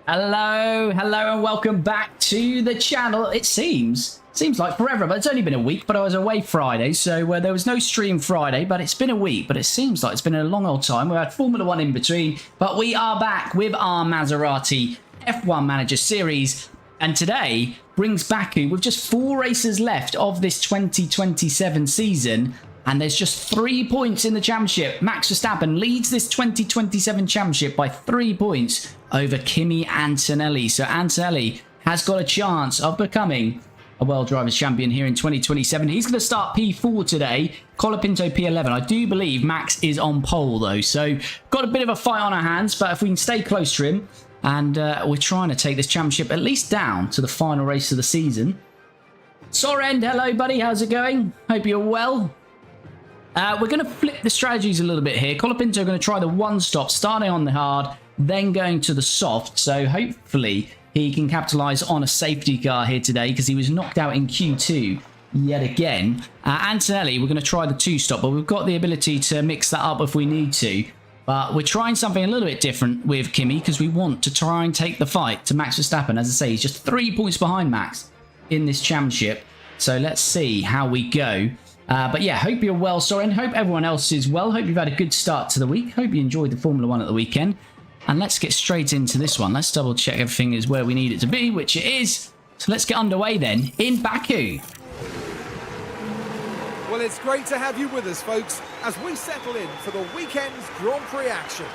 Hello, and welcome back to the channel. It seems like forever, but it's only been a week, but I was away Friday, so there was no stream Friday, but it's been a week, but it seems like it's been a long old time. We had Formula 1 in between, but we are back with our Maserati F1 Manager Series, and today brings Baku with just 4 races left of this 2027 season, and there's just 3 points in the championship. Max Verstappen leads this 2027 championship by 3 points over Kimi Antonelli. So Antonelli has got a chance of becoming a World Drivers' Champion here in 2027. He's going to start P4 today. Colapinto P11. I do believe Max is on pole though. So got a bit of a fight on our hands, but if we can stay close to him, and we're trying to take this championship at least down to the final race of the season. Sorend, hello buddy, how's it going? Hope you're well. We're going to flip the strategies a little bit here. Colapinto going to try the one stop, starting on the hard, then going to the soft. So hopefully he can capitalise on a safety car here today, because he was knocked out in Q2 yet again. Antonelli, we're going to try the two stop, but we've got the ability to mix that up if we need to. But we're trying something a little bit different with Kimi, because we want to try and take the fight to Max Verstappen. As I say, he's just 3 points behind Max in this championship. So let's see how we go. But yeah, hope you're well, Soren. Hope everyone else is well. Hope you've had a good start to the week. Hope you enjoyed the Formula 1 at the weekend. And let's get straight into this one. Let's double check everything is where we need it to be, which it is. So let's get underway then in Baku. Well, it's great to have you with us, folks, as we settle in for the weekend's Grand Prix action.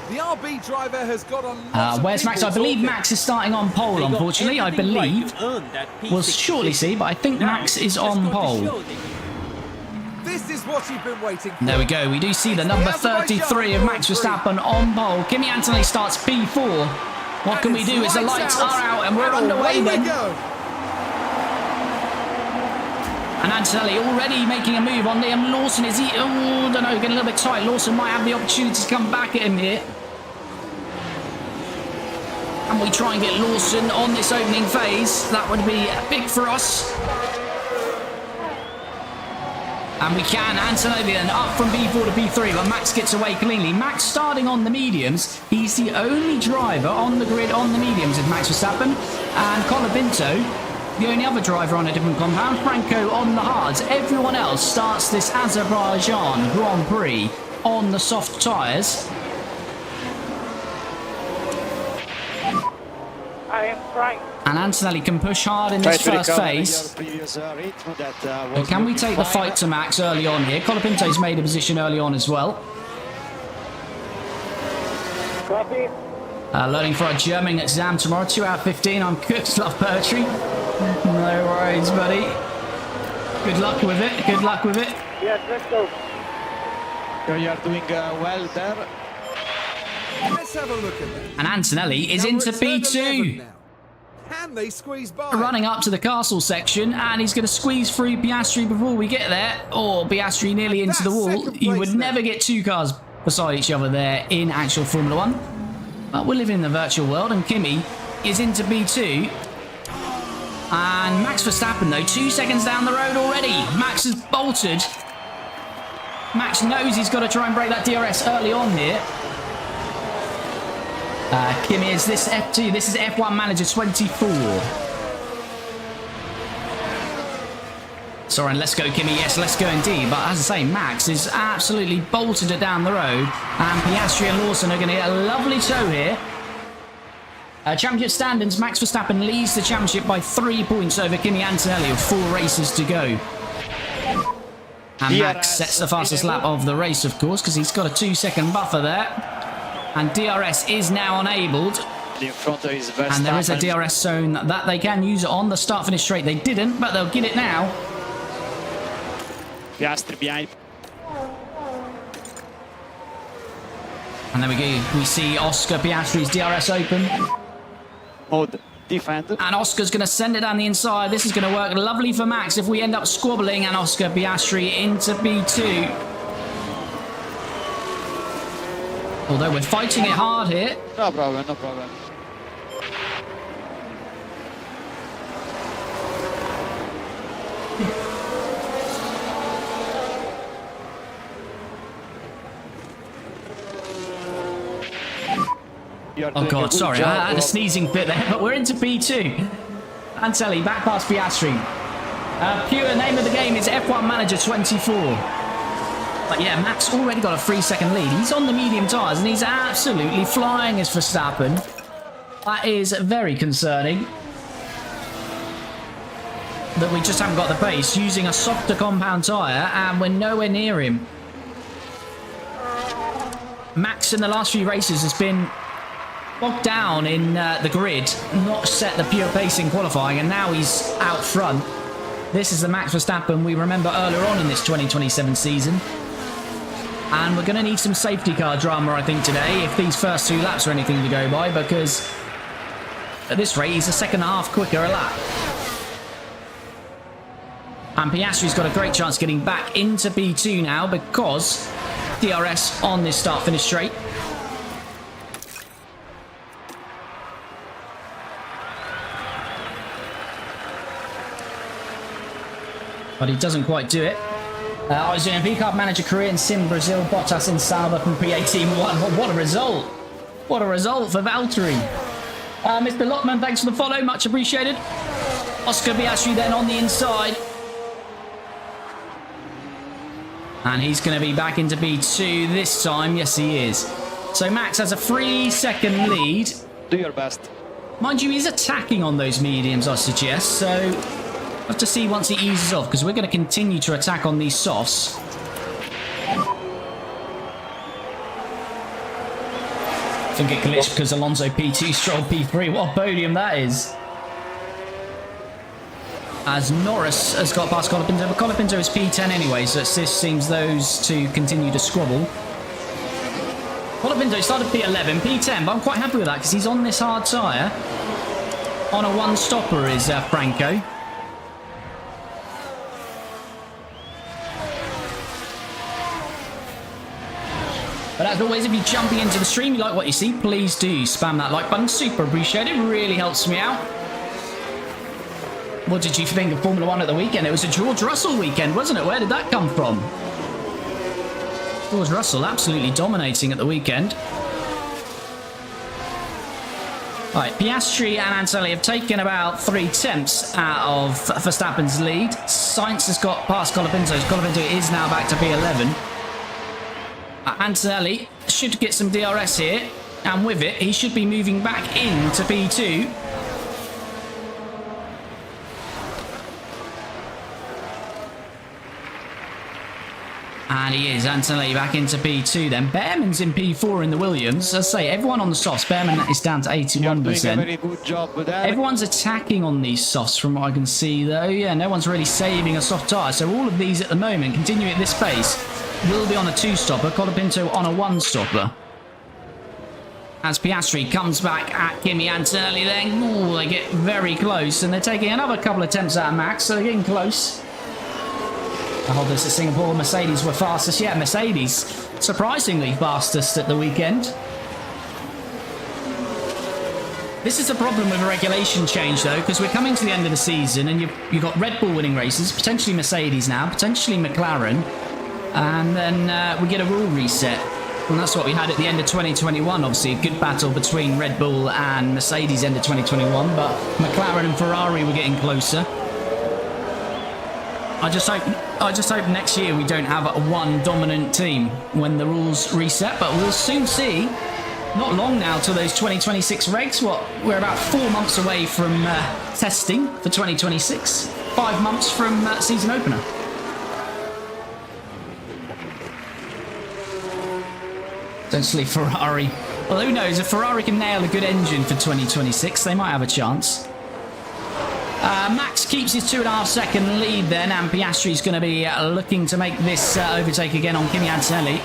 The RB driver has got on. Where's Max? I believe Max is starting on pole, unfortunately. I believe. We'll shortly see, but I think Max is on pole. This is what you've been waiting for. There we go. We do see the number 33 of Max Verstappen on pole. Kimi Antonelli starts P4. What can we do as the lights are out and we're underway then? And Antonelli already making a move on Liam Lawson. Is he? Oh, I don't know. Getting a little bit tight. Lawson might have the opportunity to come back at him here. And we try and get Lawson on this opening phase. That would be big for us. And we can. Antonelli then up from B4 to B3, but Max gets away cleanly. Max starting on the mediums. He's the only driver on the grid on the mediums with Max Verstappen. And Colapinto, the only other driver on a different compound. Franco on the hards. Everyone else starts this Azerbaijan Grand Prix on the soft tyres. And Antonelli can push hard in this first phase. But can we take the fight to Max early on here? Colapinto's made a position early on as well. Learning for our German exam tomorrow, 2 out of 15. I'm good. Love poetry. No worries, buddy. Good luck with it. Good luck with it. Yes, let's go. You are doing well there. Let's have a look at that. And Antonelli is into B2. Can they squeeze by? Running up to the castle section, and he's going to squeeze through Piastri before we get there. Or Piastri nearly into the wall. You would never get 2 cars beside each other there in actual Formula 1. But we're living in the virtual world, and Kimi is into B2. And Max Verstappen, though, 2 seconds down the road already. Max has bolted. Max knows he's got to try and break that DRS early on here. Kimi, is this F2? This is F1 Manager 24. Sorry, let's go, Kimi. Yes, let's go indeed. But as I say, Max is absolutely bolted it down the road. And Piastri and Lawson are going to get a lovely tow here. Championship standings, Max Verstappen leads the championship by 3 points over Kimi Antonelli with 4 races to go. And Max sets the fastest lap of the race, of course, because he's got a 2-second buffer there. And DRS is now enabled. And there is a DRS zone that they can use it on. The start-finish straight they didn't, but they'll get it now. And there we go. We see Oscar Piastri's DRS open. Defend. And Oscar's going to send it down the inside. This is going to work lovely for Max if we end up squabbling. And Oscar Piastri into B2. Although we're fighting it hard here. No problem, no problem. You are Oh doing a god, good sorry, job, I had a Rob. sneezing fit there, but we're into P2. Antonelli back past Piastri. Pure name of the game is F1 Manager 24. But yeah, Max already got a 3-second lead. He's on the medium tyres and he's absolutely flying as Verstappen. That is very concerning. That we just haven't got the pace, using a softer compound tyre, and we're nowhere near him. Max in the last few races has been bogged down in the grid, not set the pure pace in qualifying, and now he's out front. This is the Max Verstappen we remember earlier on in this 2027 season. And we're going to need some safety car drama, I think, today, if these first 2 laps are anything to go by, because at this rate, he's a second and a half quicker a lap. And Piastri's got a great chance of getting back into P2 now, because DRS on this start-finish straight. But he doesn't quite do it. I was doing a V-Card Manager career in Sim Brazil, Bottas in Sauber from P18 1. What a result! What a result for Valtteri. Mr. Lockman, thanks for the follow, much appreciated. Oscar Piastri then on the inside. And he's going to be back into P2 this time. Yes, he is. So Max has a 3-second lead. Do your best. Mind you, he's attacking on those mediums, I suggest. So we'll have to see once he eases off, because we're going to continue to attack on these softs. I think it glitched because Alonso P2, Stroll P3. What a podium that is. As Norris has got past Colapinto, but Colapinto is P10 anyway, so it seems those two continue to squabble. Colapinto started P11, P10, but I'm quite happy with that because he's on this hard tyre. On a one-stopper is Franco. But as always, if you're jumping into the stream, you like what you see, please do spam that like button. Super appreciated, really helps me out. What did you think of Formula 1 at the weekend? It was a George Russell weekend, wasn't it? Where did that come from? George Russell absolutely dominating at the weekend. Right, Piastri and Antonelli have taken about 3 tenths out of Verstappen's lead. Sainz has got past Colapinto. Colapinto is now back to P11. Antonelli should get some DRS here, and with it, he should be moving back into P2. And he is. Antonelli back into P2 then. Behrman's in P4 in the Williams. As I say, everyone on the softs. Behrman is down to 81%. You're doing a very good job with that. Everyone's attacking on these softs from what I can see though. Yeah, no one's really saving a soft tyre. So all of these at the moment, continuing at this pace, will be on a 2-stopper. Colapinto on a 1-stopper. As Piastri comes back at Kimi Antonelli then. Ooh, they get very close. And they're taking another couple of attempts out of Max. So they're getting close. I hold this at Singapore. Mercedes were fastest. Yeah, Mercedes surprisingly fastest at the weekend. This is a problem with a regulation change though, because we're coming to the end of the season and you've got Red Bull winning races, potentially Mercedes now, potentially McLaren, and then we get a rule reset. And that's what we had at the end of 2021. Obviously, a good battle between Red Bull and Mercedes end of 2021, but McLaren and Ferrari were getting closer. I just hope next year we don't have one dominant team when the rules reset, but we'll soon see. Not long now till those 2026 regs. We're about 4 months away from testing for 2026. 5 months from season opener. Essentially Ferrari. Well, who knows? If Ferrari can nail a good engine for 2026, they might have a chance. Max keeps his 2.5 second lead then, and Piastri's going to be looking to make this overtake again on Kimi Antonelli.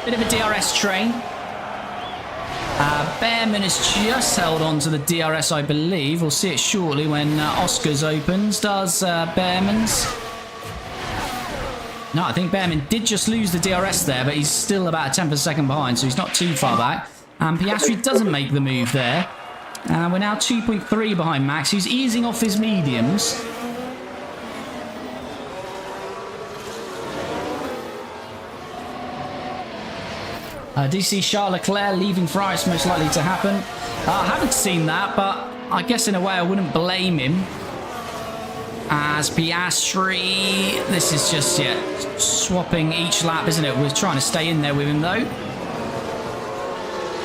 Bit of a DRS train. Behrman has just held on to the DRS, I believe. We'll see it shortly when Oscar's opens. Does Behrman's? No, I think Behrman did just lose the DRS there, but he's still about a tenth of a second behind, so he's not too far back. And Piastri doesn't make the move there. We're now 2.3 behind Max, who's easing off his mediums. Do you see Charles Leclerc leaving Ferrari is most likely to happen? I haven't seen that, but I guess in a way I wouldn't blame him. As Piastri, this is just, yeah, swapping each lap, isn't it? We're trying to stay in there with him, though.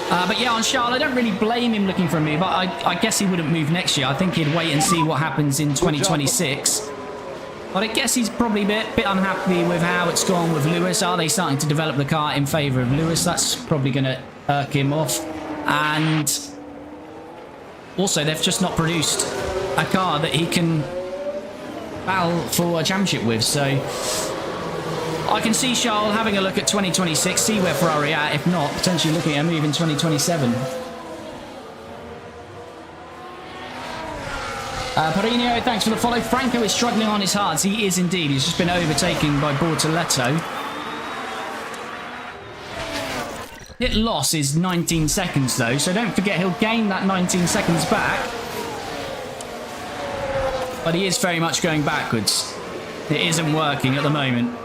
But yeah, on Charles, I don't really blame him looking for a move. But I guess he wouldn't move next year. I think he'd wait and see what happens in 2026. But I guess he's probably a bit unhappy with how it's gone with Lewis. Are they starting to develop the car in favour of Lewis? That's probably going to irk him off. And also, they've just not produced a car that he can battle for a championship with. So I can see Charles having a look at 2026, see where Ferrari are. If not, potentially looking at a move in 2027. Perino, thanks for the follow. Franco is struggling on his hards. He is indeed. He's just been overtaken by Bortoletto. Hit loss is 19 seconds though, so don't forget he'll gain that 19 seconds back. But he is very much going backwards. It isn't working at the moment.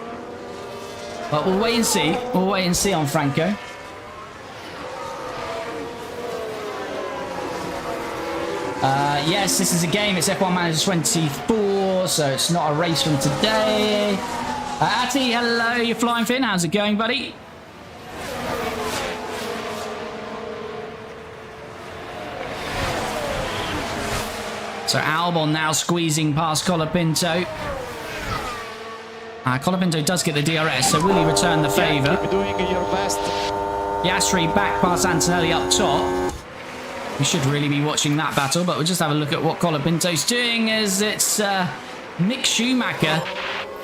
But we'll wait and see. We'll wait and see on Franco. Yes, this is a game. It's F1 Manager 24, so it's not a race from today. Ati, hello, you're flying fin. How's it going, buddy? So Albon now squeezing past Colapinto. Colapinto does get the DRS, so will he return the favour? Keep doing your best. Piastri back past Antonelli up top. We should really be watching that battle, but we'll just have a look at what Colapinto's doing as it's Mick Schumacher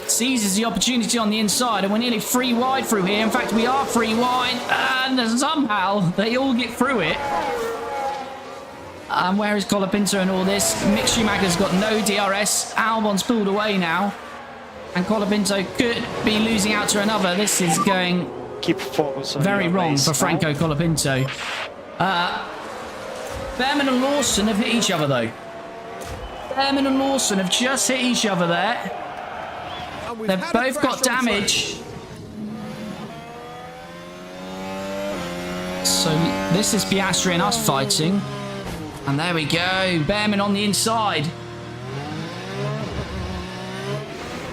seizes the opportunity on the inside, and we're nearly 3 wide through here. In fact, we are 3 wide, and somehow they all get through it. And where is Colapinto in all this? Mick Schumacher's got no DRS. Albon's pulled away now. And Colapinto could be losing out to another. This is going Keep focus on very your wrong race, for Franco Colapinto. Behrman and Lawson have hit each other though. Behrman and Lawson have just hit each other there. They've both got damage. So this is Piastri and us fighting. And there we go. Behrman on the inside.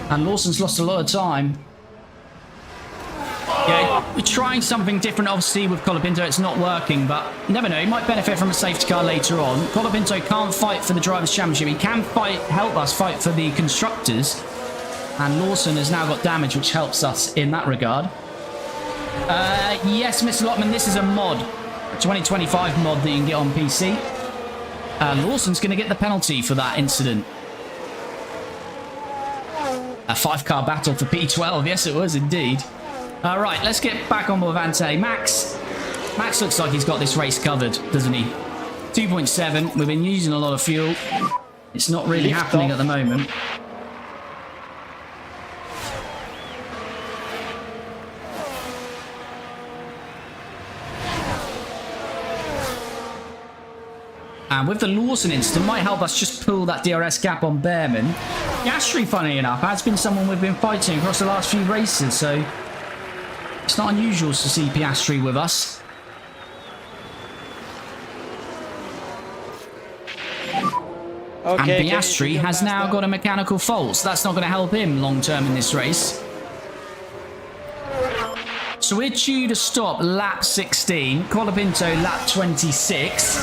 And Lawson's lost a lot of time. Yeah, we're trying something different, obviously, with Colapinto. It's not working, but you never know. He might benefit from a safety car later on. Colapinto can't fight for the Drivers' Championship. He can help us fight for the Constructors. And Lawson has now got damage, which helps us in that regard. Yes, Mr. Lockman, this is a mod. A 2025 mod that you can get on PC. Lawson's going to get the penalty for that incident. A 5-car battle for P12. Yes, it was indeed. Right, let's get back on with Ante. Max looks like he's got this race covered, doesn't he? 2.7. We've been using a lot of fuel. It's not really happening at the moment. And with the Lawson incident, might help us just pull that DRS gap on Behrman. Piastri, funny enough, has been someone we've been fighting across the last few races, so it's not unusual to see Piastri with us. Okay, and Piastri has now got a mechanical fault, so that's not going to help him long term in this race. So we're due to stop lap 16, Colapinto lap 26.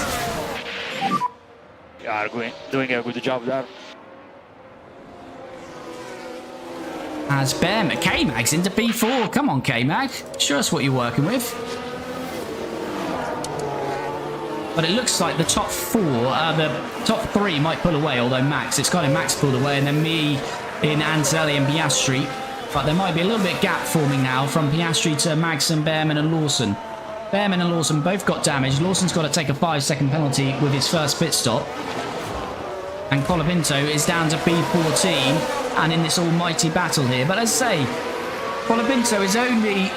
You are doing a good job there. As Behrman, K-Mag's into P4. Come on, K-Mag. Show us what you're working with. But it looks like the top 4, the top 3 might pull away, although it's kind of Max pulled away, and then me in Antonelli and Piastri. But there might be a little bit of gap forming now from Piastri to Max and Behrman and Lawson. Behrman and Lawson both got damage. Lawson's got to take a 5-second penalty with his first pit stop. And Colapinto is down to P14 and in this almighty battle here. But as I say, Colapinto is only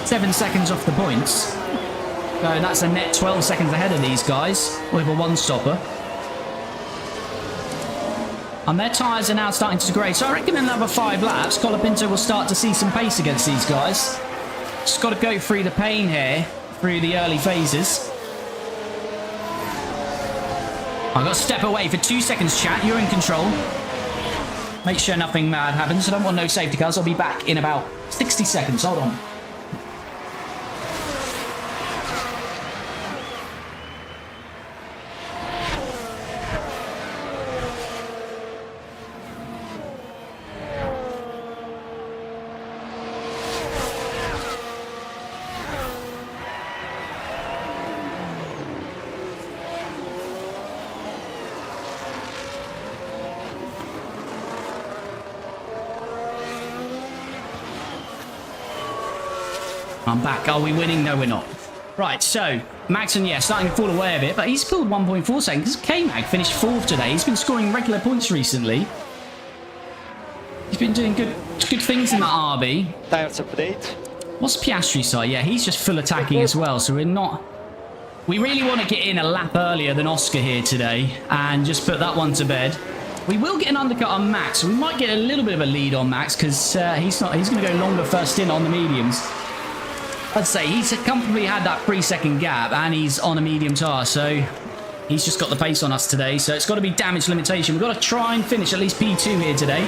7 seconds off the points. So that's a net 12 seconds ahead of these guys with a 1-stopper. And their tyres are now starting to degrade. So I reckon in another 5 laps, Colapinto will start to see some pace against these guys. Just got to go through the pain here, through the early phases. I've got to step away for 2 seconds, chat. You're in control. Make sure nothing mad happens. I don't want no safety cars. I'll be back in about 60 seconds. Hold on. I'm back. Are we winning? No, we're not. Right, so Maxon, yeah, starting to fall away a bit, but he's pulled 1.4 seconds because K-Mag finished 4th today. He's been scoring regular points recently. He's been doing good things in that RB. Tires update. What's Piastri's side? Yeah, he's just full attacking as well, so we're not... We really want to get in a lap earlier than Oscar here today and just put that one to bed. We will get an undercut on Max, so we might get a little bit of a lead on Max because he's going to go longer first in on the mediums. I'd say he's comfortably had that 3-second gap and he's on a medium tyre, so he's just got the pace on us today. So it's got to be damage limitation. We've got to try and finish at least P2 here today.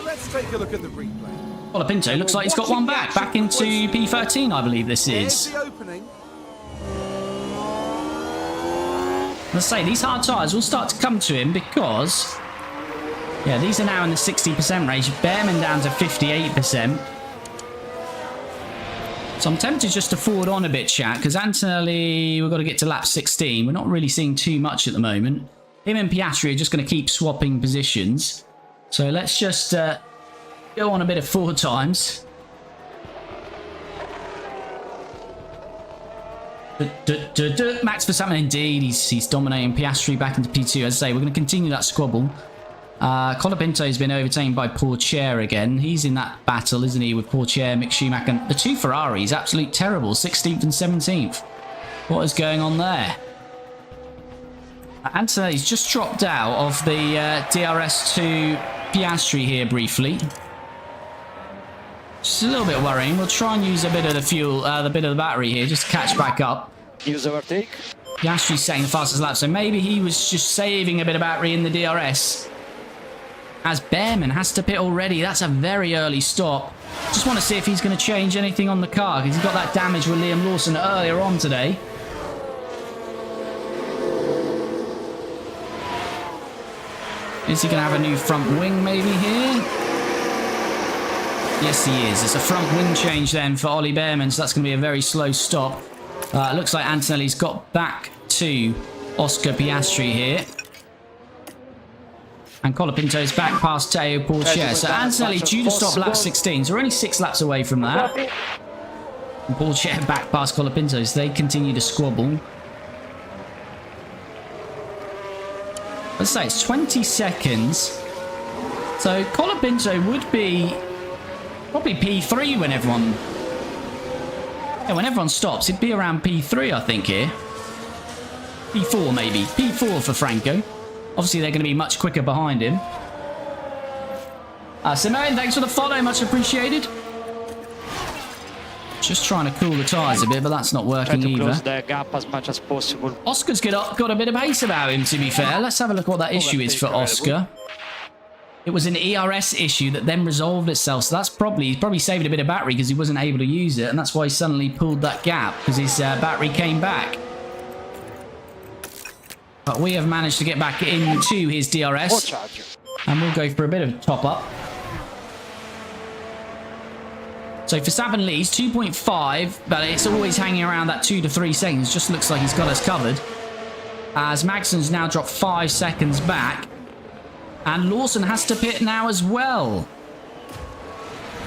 Let's take a look at the replay. Colapinto looks like he's got one back into P13, I believe this is. Here's the opening. Let's say these hard tyres will start to come to him because... Yeah, these are now in the 60% range. Behrman down to 58%. So I'm tempted just to forward on a bit, chat, because Antonelli, we've got to get to lap 16. We're not really seeing too much at the moment. Him and Piastri are just going to keep swapping positions. So let's just go on a bit of 4 times. Max Verstappen, indeed. He's dominating Piastri back into P2. As I say, we're going to continue that squabble. Colapinto's been overtaken by Pourchaire again. He's in that battle, isn't he, with Pourchaire, Mick Schumacher. The 2 Ferraris, absolute terrible. 16th and 17th. What is going on there? Antonelli's just dropped out of the DRS to Piastri here briefly. Just a little bit worrying. We'll try and use a bit of the fuel, a bit of the battery here, just to catch back up. Use overtake. Piastri's setting the fastest lap, so maybe he was just saving a bit of battery in the DRS. As Behrman has to pit already. That's a very early stop. Just want to see if he's going to change anything on the car, because he's got that damage with Liam Lawson earlier on today. Is he going to have a new front wing maybe here? Yes, he is. It's a front wing change then for Ollie Behrman, so that's going to be a very slow stop. It looks like Antonelli's got back to Oscar Piastri here. And Colapinto's back past Teo Pourchaire. So Antonelli due to stop lap 16. So we're only 6 laps away from that. And Pourchaire back past Colapinto. So they continue to squabble. Let's say it's 20 seconds. So Colapinto would be probably P3 when everyone... Yeah, when everyone stops, it'd be around P3, I think, here. P4 maybe. P4 for Franco. Obviously, they're going to be much quicker behind him. Simone, thanks for the follow. Much appreciated. Just trying to cool the tyres a bit, but that's not working either. Close the gap as much as possible. Oscar's got a bit of pace about him, to be fair. Let's have a look what that issue is for Oscar. It was an ERS issue that then resolved itself. So that's probably saved a bit of battery because he wasn't able to use it. And that's why he suddenly pulled that gap, because his battery came back. But we have managed to get back into his DRS. And we'll go for a bit of a top-up. So Verstappen leads 2.5, but it's always hanging around that 2 to 3 seconds. Just looks like he's got us covered. As Magson's now dropped 5 seconds back. And Lawson has to pit now as well.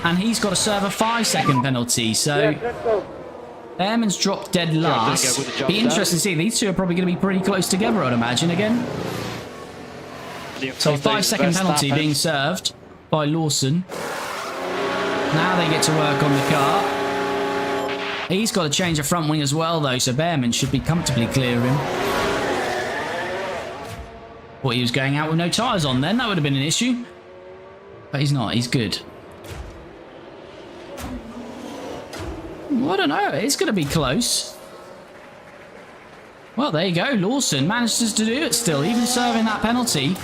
And he's got to serve a 5-second penalty. So Behrman's dropped dead last. Be interesting to see. These two are probably going to be pretty close together, I'd imagine, again. So 5-second penalty being served by Lawson. Now they get to work on the car. He's got to change a front wing as well, though, so Behrman should be comfortably clear of him. Well, he was going out with no tyres on then. That would have been an issue. But he's not. He's good. I don't know. It's going to be close. Well, there you go. Lawson manages to do it still, even serving that penalty.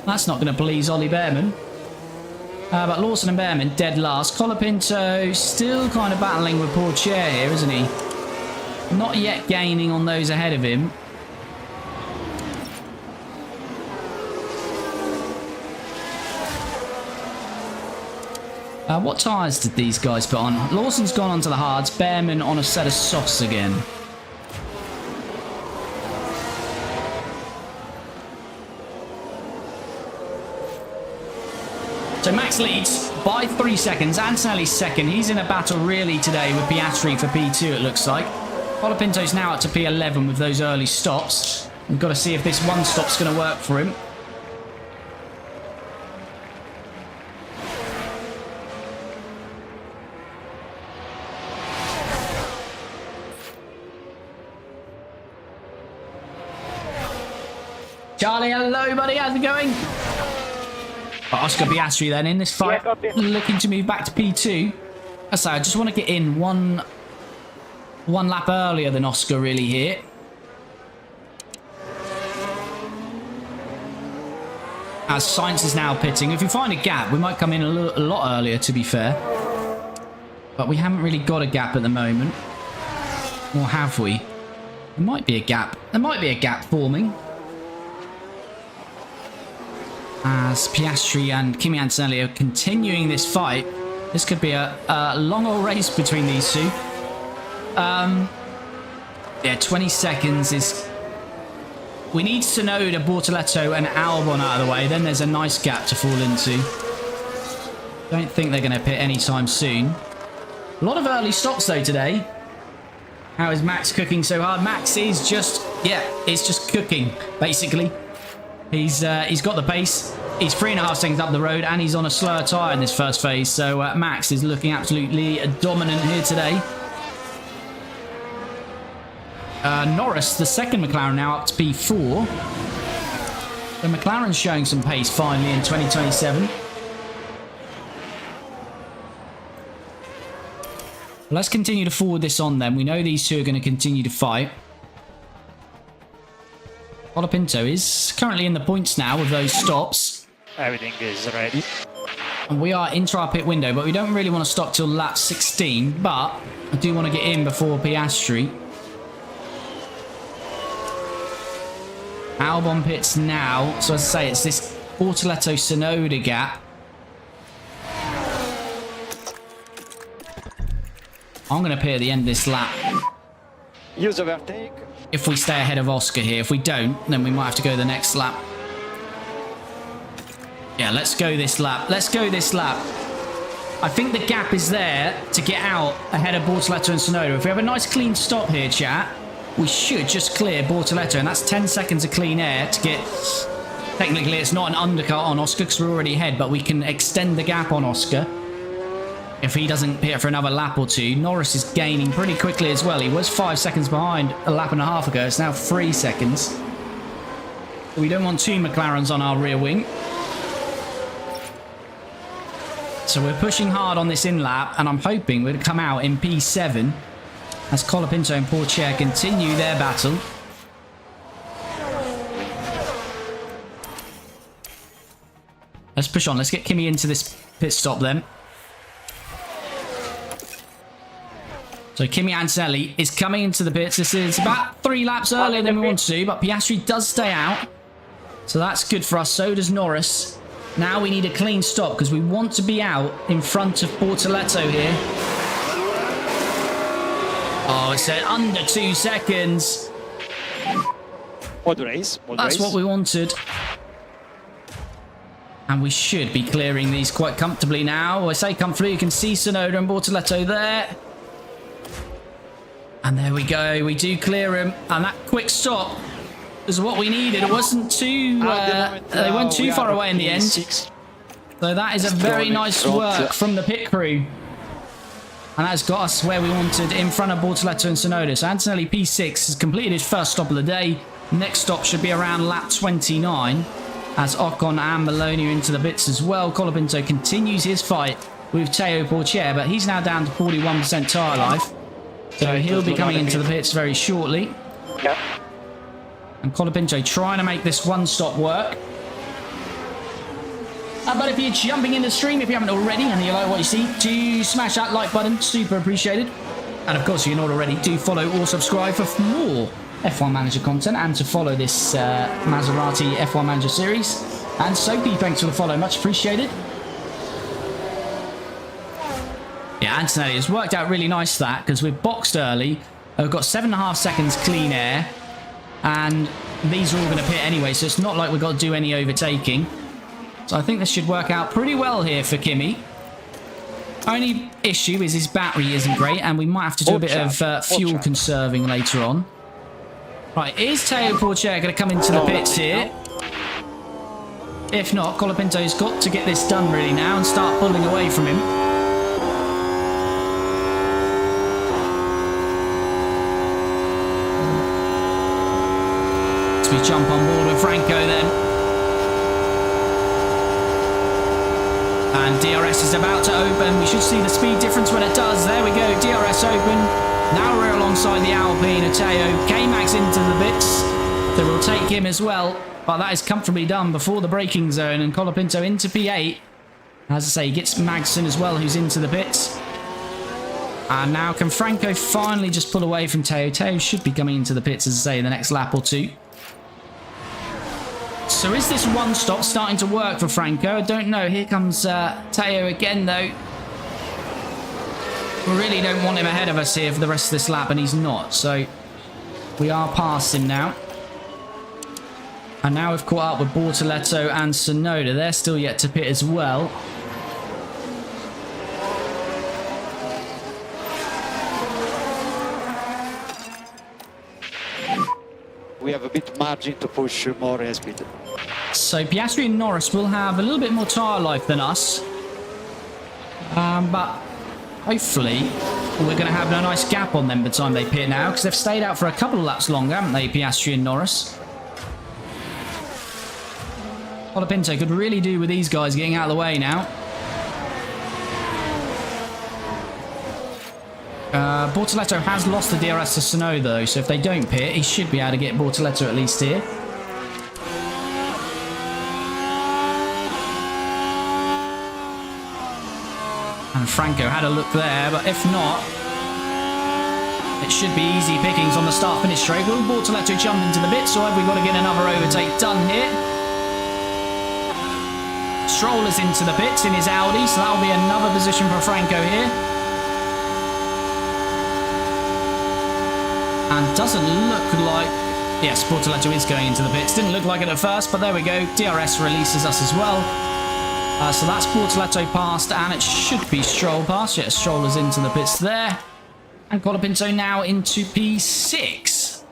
That's not going to please Ollie Behrman. But Lawson and Behrman dead last. Colapinto still kind of battling with poor Chair here, isn't he? Not yet gaining on those ahead of him. What tyres did these guys put on? Lawson's gone onto the hards. Behrman on a set of softs again. So Max leads by 3 seconds. Antonelli's second. He's in a battle really today with Piastri for P2, it looks like. Colapinto's now up to P11 with those early stops. We've got to see if this one stop's going to work for him. Charlie, hello, buddy. How's it going? Oscar Piastri then in this fight, looking to move back to P2. So I just want to get in one lap earlier than Oscar really here. As Sainz is now pitting. If we find a gap, we might come in a lot earlier, to be fair. But we haven't really got a gap at the moment. Or have we? There might be a gap. There might be a gap forming. As Piastri and Kimi Antonelli are continuing this fight. This could be a long old race between these two. Yeah, 20 seconds is... We need Tsunoda, Bortoleto and Albon out of the way. Then there's a nice gap to fall into. Don't think they're going to pit anytime soon. A lot of early stops though today. How is Max cooking so hard? Max is just... Yeah, it's just cooking, basically. He's got the pace. He's 3.5 seconds up the road, and he's on a slower tyre in this first phase. So Max is looking absolutely dominant here today. Norris, the second McLaren, now up to P4. So McLaren's showing some pace finally in 2027. Let's continue to forward this on then. We know these two are going to continue to fight. Colapinto is currently in the points now with those stops. Everything is ready. And we are into our pit window, but we don't really want to stop till lap 16. But I do want to get in before Piastri. Albon pits now. So as I say, it's this Bortoleto-Tsunoda gap. I'm going to pit at the end of this lap. Use overtake. If we stay ahead of Oscar here. If we don't, then we might have to go the next lap. Yeah, let's go this lap. Let's go this lap. I think the gap is there to get out ahead of Bortoleto and Tsunoda. If we have a nice clean stop here, chat, we should just clear Bortoleto. And that's 10 seconds of clean air to get... Technically, it's not an undercut on Oscar because we're already ahead, but we can extend the gap on Oscar. If he doesn't pit for another lap or two. Norris is gaining pretty quickly as well. He was 5 seconds behind a lap and a half ago. It's now 3 seconds. We don't want two McLarens on our rear wing. So we're pushing hard on this in lap, and I'm hoping we'll come out in P7 as Colapinto and Pourchaire continue their battle. Let's push on. Let's get Kimi into this pit stop then. So Kimi Antonelli is coming into the pits. This is about 3 laps earlier than we want to, but Piastri does stay out. So that's good for us. So does Norris. Now we need a clean stop because we want to be out in front of Bortoleto here. Oh, it's at under 2 seconds. Mod race. That's what we wanted. And we should be clearing these quite comfortably now. I say comfortably, you can see Tsunoda and Bortoleto there. And there we go. We do clear him. And that quick stop is what we needed. It wasn't too... they weren't too far away in the end. So that is a very nice work from the pit crew. And that's got us where we wanted in front of Bortoleto and Tsunoda. So Antonelli P6 has completed his first stop of the day. Next stop should be around lap 29. As Ocon and Maloney are into the bits as well. Colapinto continues his fight with Teo Pourchaire, but he's now down to 41% tyre life. So he'll be coming into the pits very shortly. Yeah. And Colapinto trying to make this one stop work. But if you're jumping in the stream, if you haven't already, and you like what you see, do smash that like button. Super appreciated. And of course, if you're not already, do follow or subscribe for more F1 Manager content and to follow this Maserati F1 Manager series. And Sophie, thanks for the follow. Much appreciated. Yeah, Antonelli, it's worked out really nice that, because we've boxed early. We've got 7.5 seconds clean air. And these are all going to pit anyway, so it's not like we've got to do any overtaking. So I think this should work out pretty well here for Kimi. Only issue is his battery isn't great, and we might have to do a bit of fuel conserving later on. Right, is Teo Porcher going to come into the pits here? If not, Colapinto's got to get this done really now and start pulling away from him. We jump on board with Franco then. And DRS is about to open. We should see the speed difference when it does. There we go, DRS open. Now we're alongside the Alpine. Teo K-Max into the bits. So we'll take him as well. But that is comfortably done before the braking zone. And Colapinto into P8. As I say, he gets Magson as well, who's into the pits. And now can Franco finally just pull away from Teo? Teo should be coming into the pits, as I say, in the next lap or two. So is this one stop starting to work for Franco? I don't know. Here comes Teo again, though. We really don't want him ahead of us here for the rest of this lap, and he's not. So we are past him now. And now we've caught up with Bortoleto and Tsunoda. They're still yet to pit as well. We have a bit margin to push more airspeed. So Piastri and Norris will have a little bit more tyre life than us. But hopefully we're going to have a nice gap on them by the time they pit now, because they've stayed out for a couple of laps longer, haven't they, Piastri and Norris? Colapinto could really do with these guys getting out of the way now. Bortoleto has lost the DRS to Tsunoda though, so if they don't pit, he should be able to get Bortoleto at least here. And Franco had a look there, but if not, it should be easy pickings on the start-finish straight. Will Bortoleto jump into the bits, or have we got to get another overtake done here? Stroll is into the pits in his Audi, so that'll be another position for Franco here. And doesn't look like... Yes, Bortoleto is going into the pits. Didn't look like it at first, but there we go. DRS releases us as well. So that's Bortoleto passed, and it should be Stroll passed. Yes, Stroll is into the pits there. And Colapinto now into P6.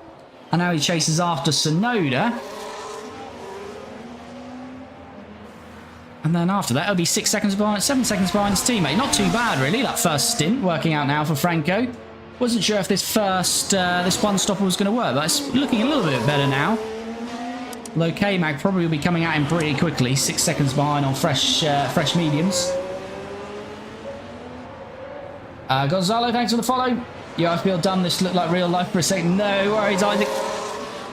And now he chases after Tsunoda. And then after that, it'll be 6 seconds behind, 7 seconds behind his teammate. Not too bad, really, that first stint working out now for Franco. Wasn't sure if this this one stopper was going to work, but it's looking a little bit better now. Although K-Mag probably will be coming at him pretty quickly, 6 seconds behind on fresh mediums. Gonzalo, thanks for the follow. Yo, I feel dumb. This looked like real life for a second. No worries, Isaac.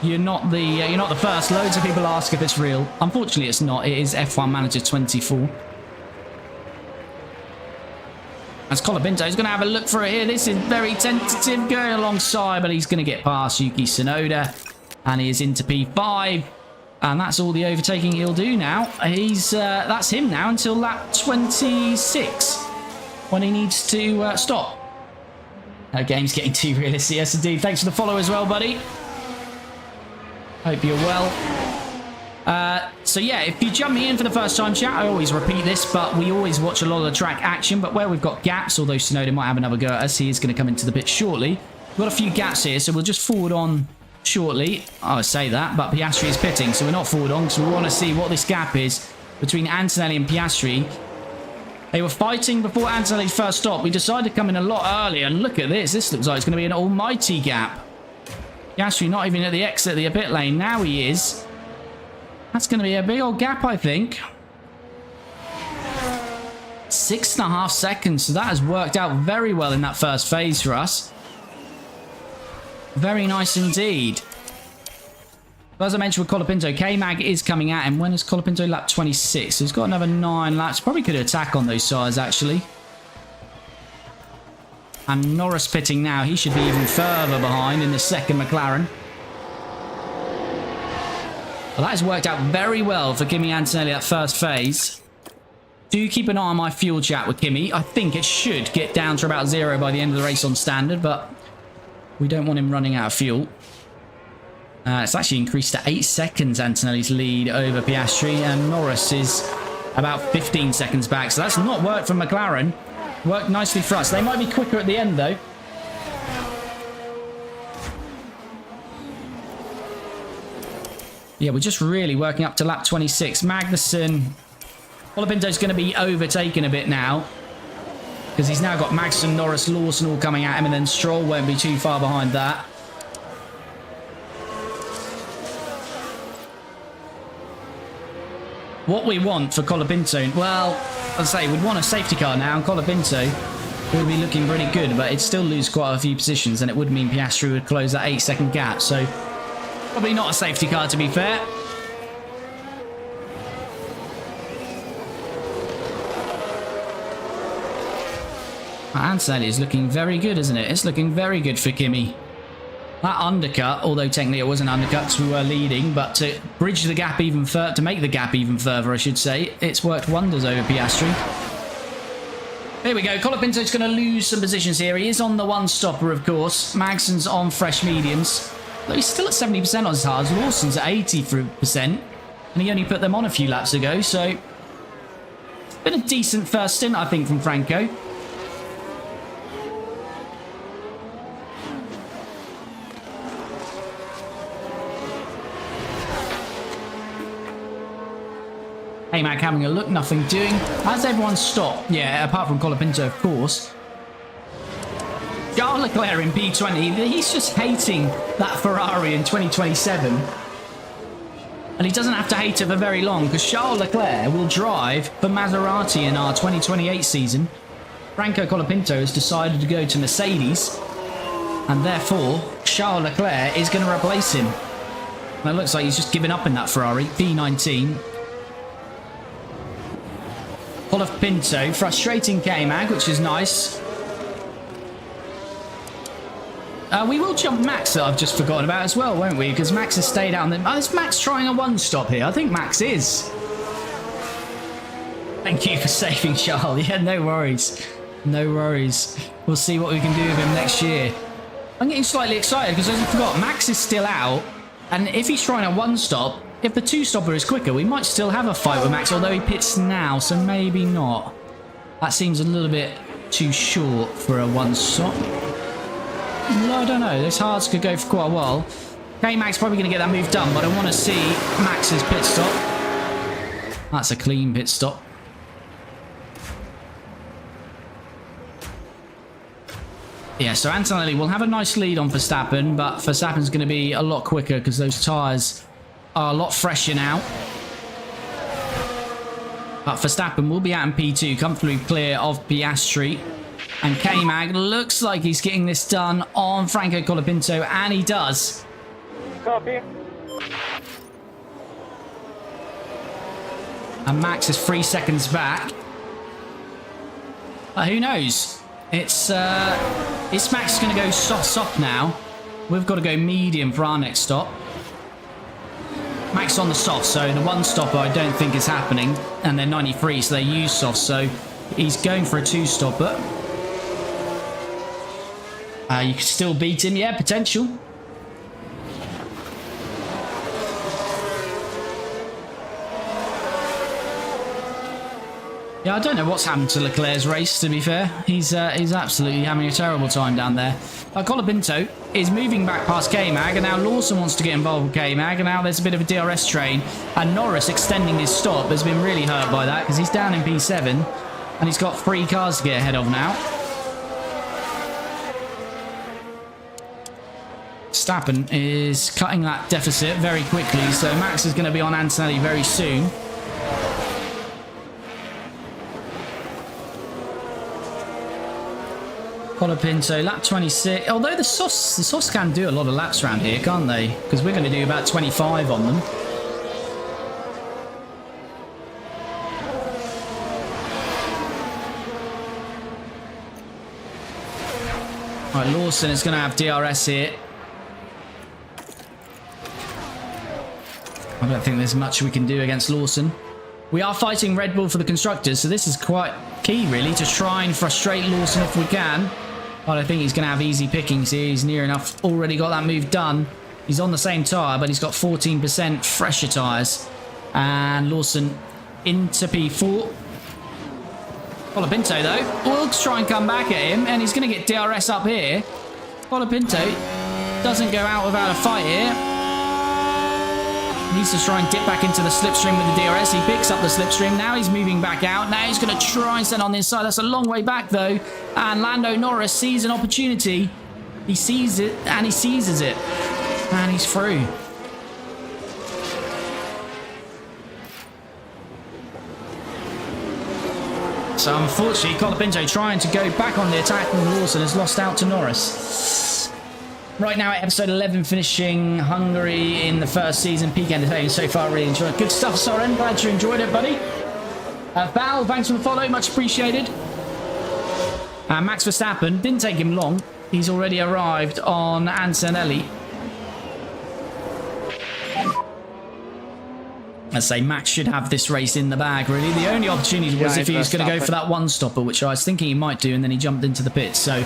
You're not the first. Loads of people ask if it's real. Unfortunately, it's not. It is F1 Manager 24. As Colapinto is going to have a look for it here. This is very tentative, going alongside, but he's going to get past Yuki Tsunoda, and he is into P5, and that's all the overtaking he'll do now. That's him now until lap 26, when he needs to stop. That game's getting too realistic. Yes, indeed. Thanks for the follow as well, buddy. Hope you're well. So yeah, if you're jumping in for the first time, chat, I always repeat this, but we always watch a lot of the track action. But where we've got gaps, although Tsunoda might have another go at us, he is going to come into the pit shortly. We've got a few gaps here, so we'll just forward on shortly. I would say that, but Piastri is pitting, so we're not forward on, because we want to see what this gap is between Antonelli and Piastri. They were fighting before Antonelli's first stop. We decided to come in a lot earlier, and look at this. This looks like it's going to be an almighty gap. Piastri not even at the exit of the pit lane. Now he is. That's going to be a big old gap, I think. 6.5 seconds. So that has worked out very well in that first phase for us. Very nice indeed. But as I mentioned with Colapinto, K-Mag is coming at him. When is Colapinto? Lap 26. So he's got another 9 laps. Probably could attack on those tyres, actually. And Norris pitting now. He should be even further behind in the second McLaren. Well, that has worked out very well for Kimi Antonelli that first phase. Do keep an eye on my fuel chat with Kimi. I think it should get down to about 0 by the end of the race on standard, but we don't want him running out of fuel. It's actually increased to 8 seconds, Antonelli's lead over Piastri, and Norris is about 15 seconds back. So that's not worked for McLaren. Worked nicely for us. They might be quicker at the end, though. Yeah, we're just really working up to lap 26. Magnussen. Colapinto's going to be overtaken a bit now, because he's now got Magnussen, Norris, Lawson all coming at him, and then Stroll won't be too far behind that. What we want for Colapinto, well, as I say, we'd want a safety car now, and Colapinto would be looking pretty good, but it'd still lose quite a few positions, and it would mean Piastri would close that 8-second gap, so probably not a safety car, to be fair. Antonelli is looking very good, isn't it? It's looking very good for Kimi. That undercut, although technically it was an undercut because we were leading, but to bridge the gap even further, to make the gap even further, I should say, it's worked wonders over Piastri. Here we go. Colapinto's going to lose some positions here. He is on the one-stopper, of course. Magson's on fresh mediums. Though he's still at 70% on his hards. Lawson's at 80%, and he only put them on a few laps ago, so it's been a decent first stint, I think, from Franco. K-Mag having a look, nothing doing. Has everyone stopped? Yeah, apart from Colapinto, of course. Charles Leclerc in P20, he's just hating that Ferrari in 2027. And he doesn't have to hate it for very long, because Charles Leclerc will drive for Maserati in our 2028 season. Franco Colapinto has decided to go to Mercedes, and therefore Charles Leclerc is going to replace him. And it looks like he's just given up in that Ferrari, P19. Colapinto frustrating K-Mag, which is nice. We will jump Max, that I've just forgotten about as well, won't we? Because Max has stayed out on the... Oh, is Max trying a one-stop here? I think Max is. Thank you for saving Charles. Yeah, no worries. No worries. We'll see what we can do with him next year. I'm getting slightly excited because I forgot, Max is still out. And if he's trying a one-stop, if the two-stopper is quicker, we might still have a fight with Max, although he pits now, so maybe not. That seems a little bit too short for a one-stop. No, I don't know. This hards could go for quite a while. K-Mag's probably going to get that move done, but I want to see Max's pit stop. That's a clean pit stop. Yeah, so Antonelli will have a nice lead on Verstappen, but Verstappen's going to be a lot quicker because those tyres are a lot fresher now. But Verstappen will be out in P2, comfortably clear of Piastri. And K-Mag looks like he's getting this done on Franco Colapinto, and he does. Copy. And Max is 3 seconds back. Who knows? It's Max going to go soft now. We've got to go medium for our next stop. Max on the soft, so the one stopper I don't think is happening. And they're 93, so they use soft, so he's going for a two-stopper. You can still beat him, yeah, potential. Yeah, I don't know what's happened to Leclerc's race, to be fair. He's absolutely having a terrible time down there. Colapinto is moving back past K-Mag, and now Lawson wants to get involved with K-Mag, and now there's a bit of a DRS train. And Norris extending his stop has been really hurt by that, because he's down in P7, and he's got 3 cars to get ahead of now. Verstappen is cutting that deficit very quickly, so Max is going to be on Antonelli very soon. Colapinto, lap 26. Although the SOS can do a lot of laps around here, can't they? Because we're going to do about 25 on them. Right, Lawson is going to have DRS here. I don't think there's much we can do against Lawson. We are fighting Red Bull for the Constructors, so this is quite key, really, to try and frustrate Lawson if we can. But I think he's going to have easy pickings here. He's near enough already got that move done. He's on the same tyre, but he's got 14% fresher tyres. And Lawson into P4. Colapinto, though, will try and come back at him, and he's going to get DRS up here. Colapinto doesn't go out without a fight here. Needs to try and dip back into the slipstream with the DRS. He picks up the slipstream. Now he's moving back out. Now he's going to try and send on the inside. That's a long way back, though. And Lando Norris sees an opportunity. He sees it, and he seizes it. And he's through. So, unfortunately, Colapinto trying to go back on the attack, and Lawson has lost out to Norris. Right now, at episode 11, finishing Hungary in the first season. Peak entertainment so far, really enjoyed it. Good stuff, Soren. Glad you enjoyed it, buddy. Val, thanks for the follow. Much appreciated. Max Verstappen, didn't take him long. He's already arrived on Antonelli. I'd say Max should have this race in the bag, really. The only opportunity was if he was going to go for that one stopper, which I was thinking he might do, and then he jumped into the pits. So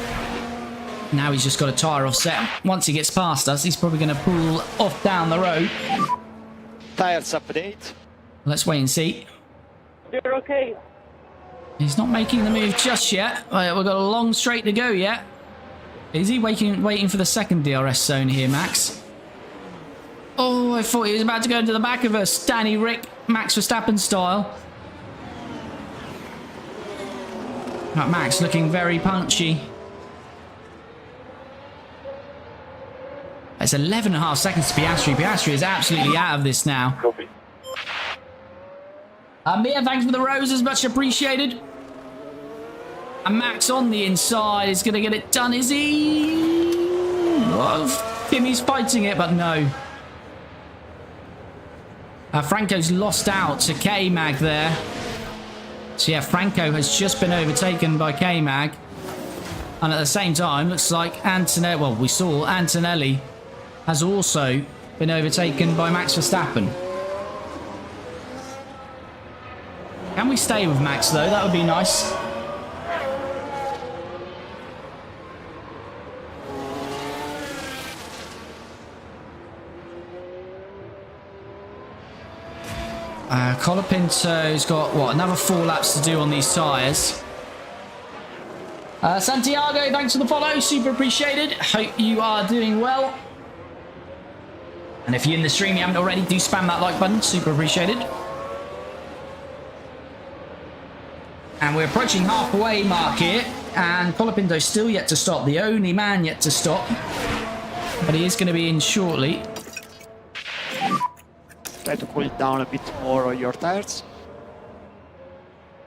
now he's just got a tyre offset. Once he gets past us, he's probably going to pull off down the road. Tires update. Let's wait and see. You're okay. He's not making the move just yet. We've got a long straight to go yet. Is he waiting for the second DRS zone here, Max? Oh, I thought he was about to go into the back of us. Danny Rick, Max Verstappen style. Right, Max looking very punchy. It's 11.5 seconds to Piastri. Piastri is absolutely out of this now. Copy. Mia, thanks for the roses. Much appreciated. And Max on the inside is going to get it done, is he? Oh, Kimi's fighting it, but no. Franco's lost out to K-Mag there. So yeah, Franco has just been overtaken by K-Mag. And at the same time, looks like Antonelli, well, we saw Antonelli has also been overtaken by Max Verstappen. Can we stay with Max, though? That would be nice. Colapinto's got, what, another 4 laps to do on these tyres. Santiago, thanks for the follow. Super appreciated. Hope you are doing well. And if you're in the stream, you haven't already, do spam that like button. Super appreciated. And we're approaching halfway mark here. And Colapinto's still yet to stop. The only man yet to stop. But he is going to be in shortly. Try to cool down a bit more on your tires.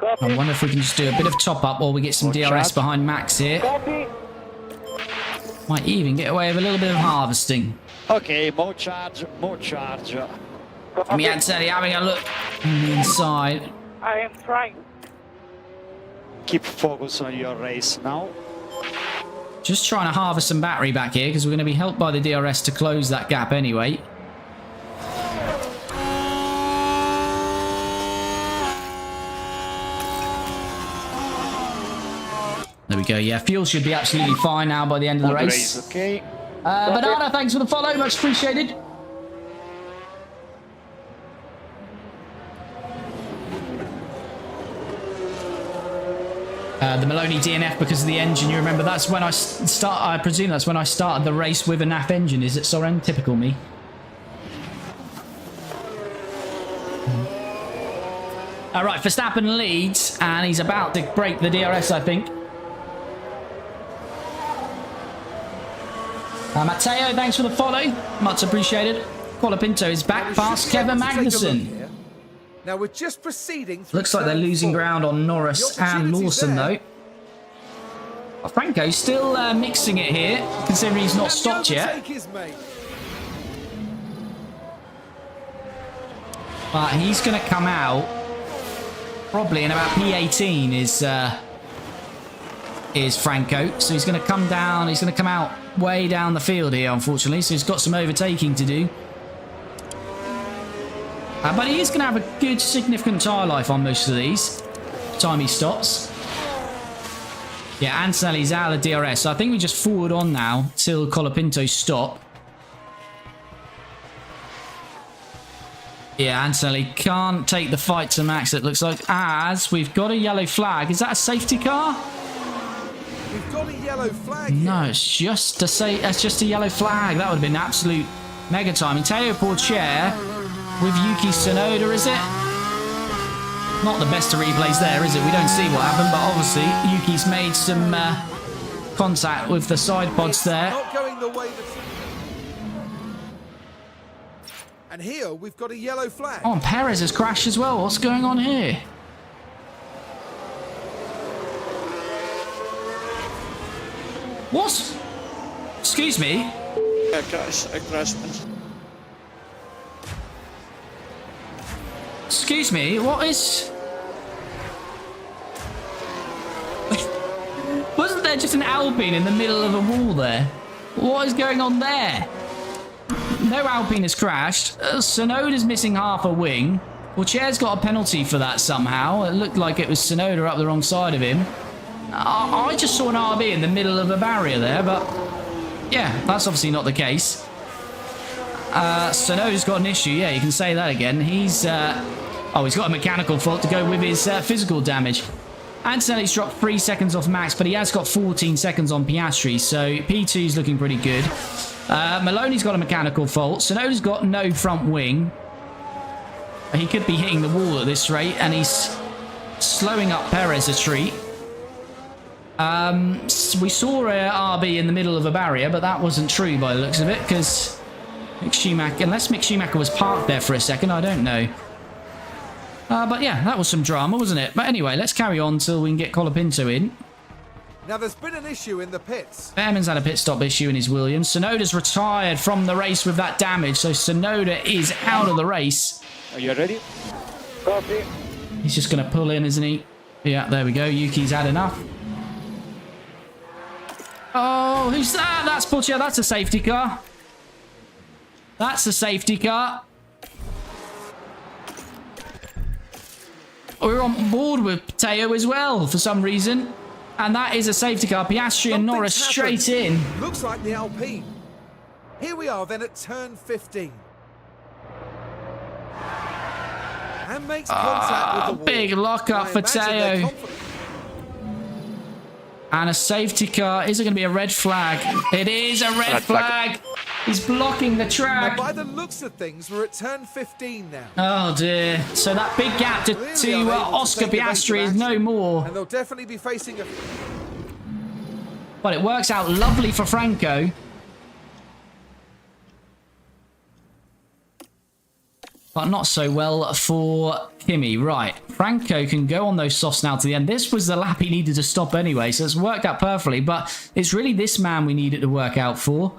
I wonder if we can just do a bit of top up while we get some DRS behind Max here. Copy. Might even get away with a little bit of harvesting. Okay, more charge, more charge. Kimi Antonelli having a look on the inside. I am trying. Keep focus on your race now. Just trying to harvest some battery back here because we're going to be helped by the DRS to close that gap anyway. There we go. Yeah, fuel should be absolutely fine now by the end of the race. Okay. Banana, thanks for the follow. Much appreciated. The Maloney DNF because of the engine. You remember that's when I presume that's when I started the race with a NAF engine. Is it, Soren? Typical me. All right, Verstappen leads, and he's about to break the DRS, I think. Matteo, thanks for the follow. Much appreciated. Colapinto is back past Kevin Magnussen. Now we're just proceeding through. Looks like they're losing ground on Norris and Lawson, though. Franco's still mixing it here, considering he's not And the stopped yet. overtake is made. But he's going to come out probably in about P18 is Franco. So he's going to come down. He's going to come out way down the field here, unfortunately. So he's got some overtaking to do. But he is going to have a good, significant tyre life on most of these. Time he stops. Yeah, Antonelli's out of the DRS. So I think we just forward on now till Colapinto stop. Yeah, Antonelli can't take the fight to Max, it looks like, as we've got a yellow flag. Is that a safety car? We've got a yellow flag here. No, it's just to say that's just a yellow flag. That would have been absolute mega time. And Teo Porcher with Yuki Tsunoda, is it? Not the best of replays there, is it? We don't see what happened, but obviously Yuki's made some contact with the side pods It's there. not going the way that... And here we've got a yellow flag. Oh, and Perez has crashed as well. What's going on here? What? Excuse me? I crashed. Excuse me, what is... Wasn't there just an Alpine in the middle of a wall there? What is going on there? No Alpine has crashed. Tsunoda's missing half a wing. Well, Chair's got a penalty for that somehow. It looked like it was Tsunoda up the wrong side of him. I just saw an RB in the middle of a barrier there, but... yeah, that's obviously not the case. Tsunoda's got an issue. Yeah, you can say that again. He's... oh, he's got a mechanical fault to go with his physical damage. Antonelli's dropped 3 seconds off Max, but he has got 14 seconds on Piastri, so P2's looking pretty good. Maloney's got a mechanical fault. Tsunoda's got no front wing. He could be hitting the wall at this rate, and he's slowing up Perez a treat. We saw a RB in the middle of a barrier, but that wasn't true by the looks of it, because Mick Schumacher, unless Mick Schumacher was parked there for a second, I don't know. But yeah, that was some drama, wasn't it? But anyway, let's carry on till we can get Colapinto in. Now there's been an issue in the pits. Behrman's had a pit stop issue in his Williams. Tsunoda's retired from the race with that damage, so Tsunoda is out of the race. Are you ready? Copy. He's just going to pull in, isn't he? Yeah, there we go. Yuki's had enough. Oh, who's that? That's Puccia. That's a safety car. That's a safety car. We're on board with Teo as well for some reason. And that is a safety car. Piastri and Norris straight in. Looks like the Alpine. Here we are then at turn 15. And makes contact with the wall. Big lockup for Teo. And a safety car. Is it going to be a red flag? It is a red flag. He's blocking the Now, track. by the looks of things, we're at turn 15 now. Oh dear. So that big gap to Clearly unable to Oscar take evasive Piastri is no action, more. And they'll definitely be facing a... But it works out lovely for Franco. But not so well for Kimi. Right, Franco can go on those softs now to the end. This was the lap he needed to stop anyway, so it's worked out perfectly. But it's really this man we needed to work out for.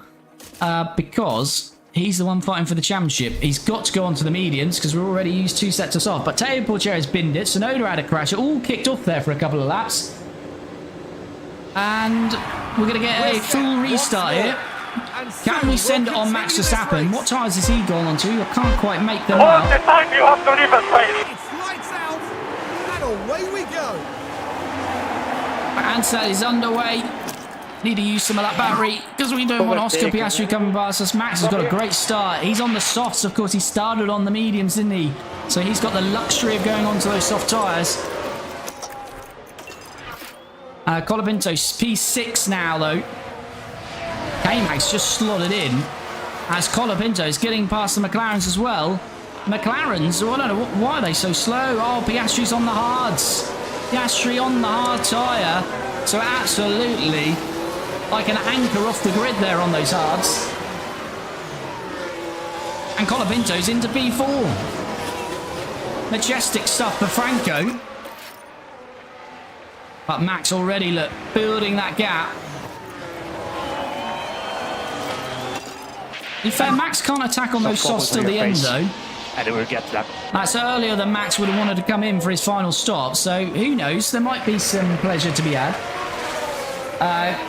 Because he's the one fighting for the championship. He's got to go on to the mediums because we've already used 2 sets of soft. But Teo Porcher has binned it. Tsunoda had a crash. It all kicked off there for a couple of laps. And we're going to get a full restart here. Can we send it on Max Verstappen? What tyres has he gone on to? I can't quite make them All the out. time you have to leave a space. It's lights out, and away we go. Ansel is underway. Need to use some of that battery because we don't want Oscar Piastri coming past us. Max has got a great start. He's on the softs, of course. He started on the mediums, didn't he? So he's got the luxury of going onto those soft tyres. Colapinto P6 now, though. K-Max just slotted in as Colapinto is getting past the McLarens as well. McLarens, I don't know, why are they so slow? Oh, Piastri's on the hards. Piastri on the hard tyre. So absolutely like an anchor off the grid there on those hards. And Colapinto's into P4. Majestic stuff for Franco. But Max already, look, building that gap. In fair, Max can't attack on those softs till the end, though. And it will get that. That's earlier than Max would have wanted to come in for his final stop, so who knows? There might be some pleasure to be had.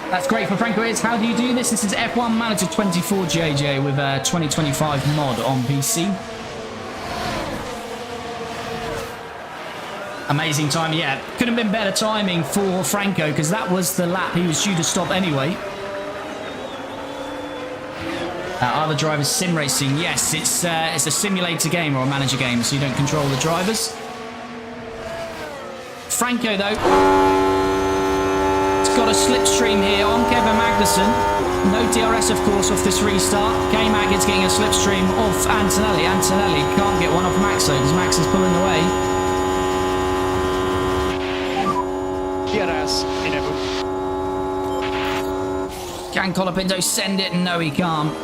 That's great for Franco. How do you do this? This is F1 Manager 24 JJ with a 2025 mod on PC. Amazing time, yeah. Could have been better timing for Franco because that was the lap he was due to stop anyway. Are the drivers sim racing? Yes, it's a simulator game or a manager game, so you don't control the drivers. Franco, though, it's got a slipstream here on Kevin Magnussen. No DRS, of course, off this restart. K-Mag is getting a slipstream off Antonelli. Antonelli can't get one off Max, though, because Max is pulling away. DRS enabled. Can Colapinto send it? No, he can't.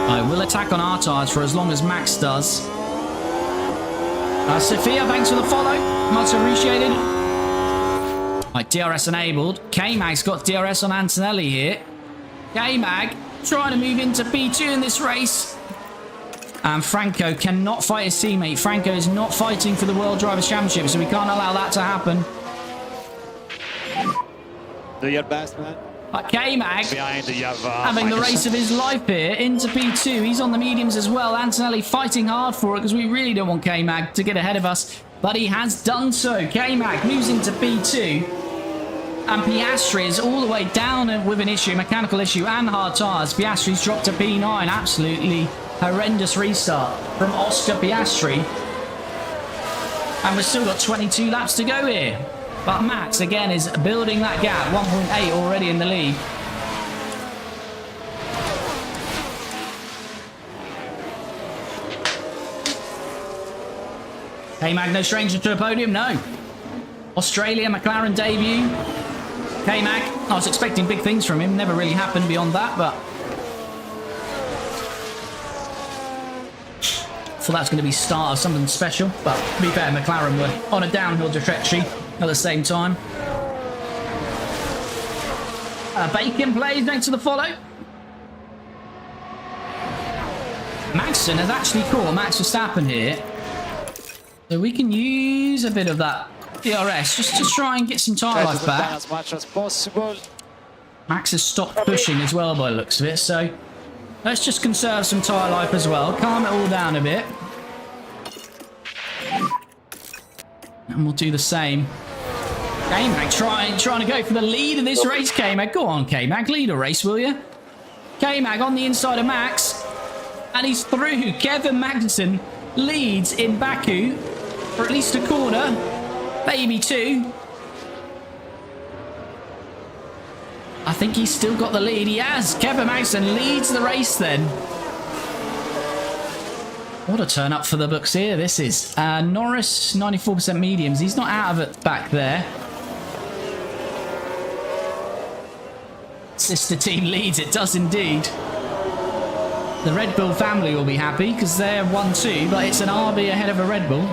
I will attack on our tyres for as long as Max does. Sophia, thanks for the follow. Much appreciated. Right, DRS enabled. K-Mag's got DRS on Antonelli here. K-Mag trying to move into P2 in this race. And Franco cannot fight his teammate. Franco is not fighting for the World Drivers' Championship, so we can't allow that to happen. Do your best, man. But K-Mag Behind you have having the race of his life here into P2. He's on the mediums as well. Antonelli fighting hard for it because we really don't want K-Mag to get ahead of us. But he has done so. K-Mag moves into P2. And Piastri is all the way down with an issue, mechanical issue and hard tyres. Piastri's dropped to P9. Absolutely horrendous restart from Oscar Piastri. And we've still got 22 laps to go here. But Max, again, is building that gap. 1.8 already in the lead. K-Mag, no stranger to a podium? No. Australia, McLaren debut. K-Mag, I was expecting big things from him. Never really happened beyond that, but... thought that was going to be start of something special. But to be fair, McLaren were on a downhill trajectory at the same time. Bacon plays next to the follow. Maxson has actually caught Max Verstappen here. So we can use a bit of that DRS just to try and get some tyre life back. As much as possible. Max has stopped pushing as well by the looks of it, so let's just conserve some tyre life as well. Calm it all down a bit. And we'll do the same. K-Mag trying to go for the lead of this race, K-Mag. Go on, K-Mag, lead a race, will you? K-Mag on the inside of Max. And he's through. Kevin Magnussen leads in Baku for at least a corner. Maybe two. I think he's still got the lead. He has. Kevin Magnussen leads the race then. What a turn up for the books here this is. Norris, 94% mediums. He's not out of it back there. Sister team leads. It does indeed. The Red Bull family will be happy because they're 1-2, but it's an RB ahead of a Red Bull.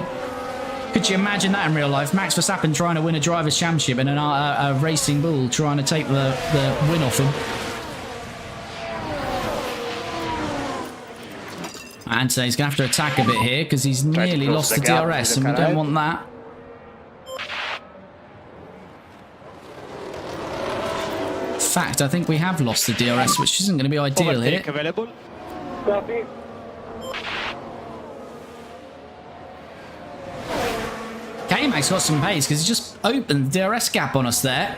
Could you imagine that in real life? Max Verstappen trying to win a Drivers' Championship and a Racing Bull trying to take the win off him. Anthony's going to have to attack a bit here because he's nearly lost the DRS and we don't want that. In fact, I think we have lost the DRS, which isn't going to be ideal here. Available. Copy. K-Mag's got some pace because he just opened the DRS gap on us there.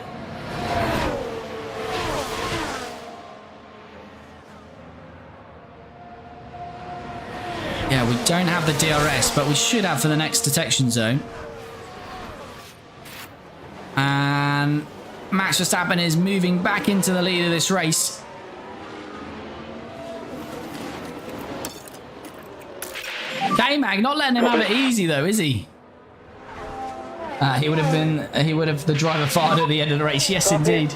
Yeah, we don't have the DRS, but we should have for the next detection zone. And Max Verstappen is moving back into the lead of this race. K-Mag not letting him have it easy though, is he? He would have the driver fired at the end of the race. Yes, indeed.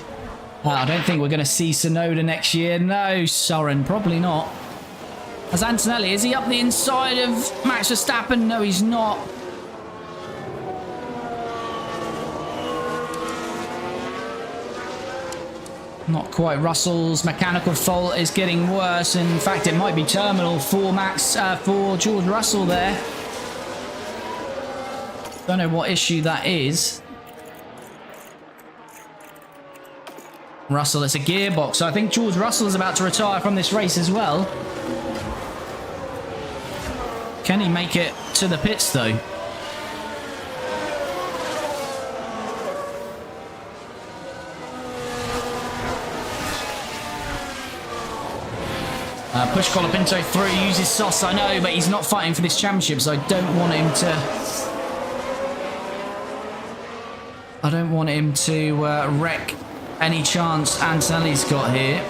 I don't think we're going to see Tsunoda next year. No, Soren, probably not. As Antonelli, is he up the inside of Max Verstappen? No, he's not. Not quite. Russell's mechanical fault is getting worse. In fact, it might be terminal for for George Russell there. Don't know what issue that is. Russell, it's a gearbox. So I think George Russell is about to retire from this race as well. Can he make it to the pits though? Push Colapinto through, uses Sauce, I know, but he's not fighting for this championship, so I don't want him to wreck any chance Antonelli's got here.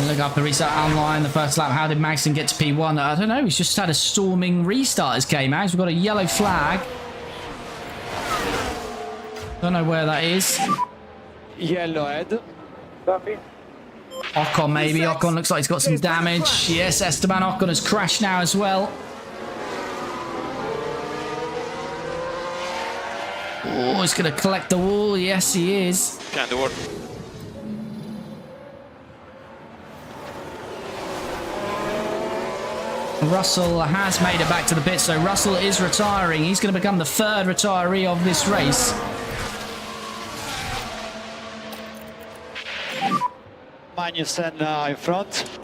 Look up the restart online, the first lap. How did Magson get to P1? I don't know. He's just had a storming restart as K-Mags. We've got a yellow flag. Don't know where that is. Yellow head. Copy. Ocon maybe. Ocon looks like he's got some damage. Yes, Esteban Ocon has crashed now as well. Oh, he's going to collect the wall. Yes, he is. Can't do it. Russell has made it back to the pit, so Russell is retiring. He's going to become the third retiree of this race. Magnussen in front.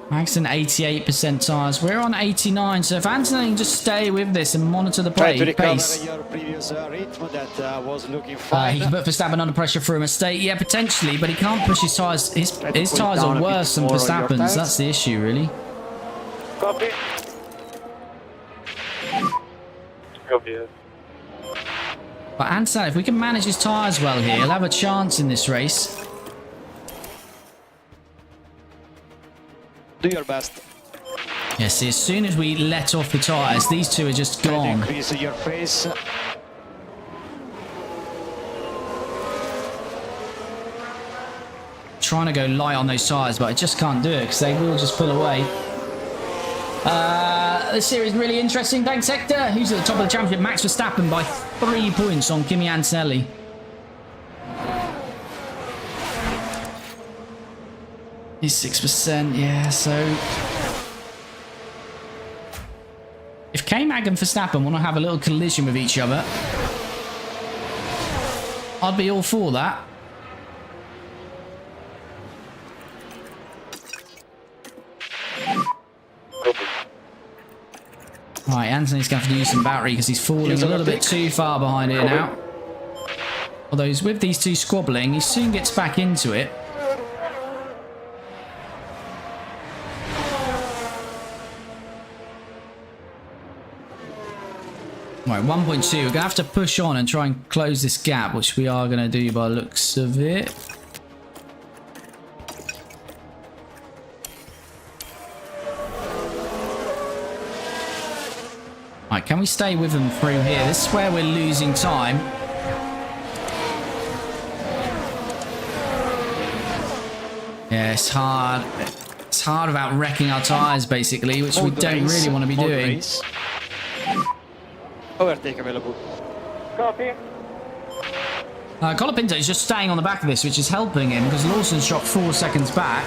Magnussen 88% tyres. We're on 89, so if Antonelli can just stay with this and monitor the Try to pace. recover your previous rhythm that was looking He fine. can put Verstappen under pressure for a mistake. Yeah, potentially, but he can't push his tyres. His Try to pull it tyres down are a bit worse than more on your Verstappen's. tires. That's the issue, really. Copy. Copy. But Antonelli, if we can manage his tyres well here, he'll have a chance in this race. Do your best. Yeah, see, as soon as we let off the tyres, these two are just Try to gone. increase your pace. Trying to go light on those tyres, but I just can't do it because they will just pull away. This series is really interesting. Thanks, Hector. Who's at the top of the championship? Max Verstappen by 3 points on Kimi Antonelli. He's 6%, yeah, so... If K-Mag and Verstappen want to have a little collision with each other, I'd be all for that. Right, Anthony's going to have to use some battery because he's falling a little bit too far behind here now. Although he's with these two squabbling, he soon gets back into it. Right, 1.2. We're going to have to push on and try and close this gap, which we are going to do by the looks of it. Right, can we stay with them through here? This is where we're losing time. Yeah, it's hard. It's hard about wrecking our tyres, basically, which we don't really want to be doing. Overtake available. Copy. Colapinto is just staying on the back of this, which is helping him because Lawson's dropped 4 seconds back.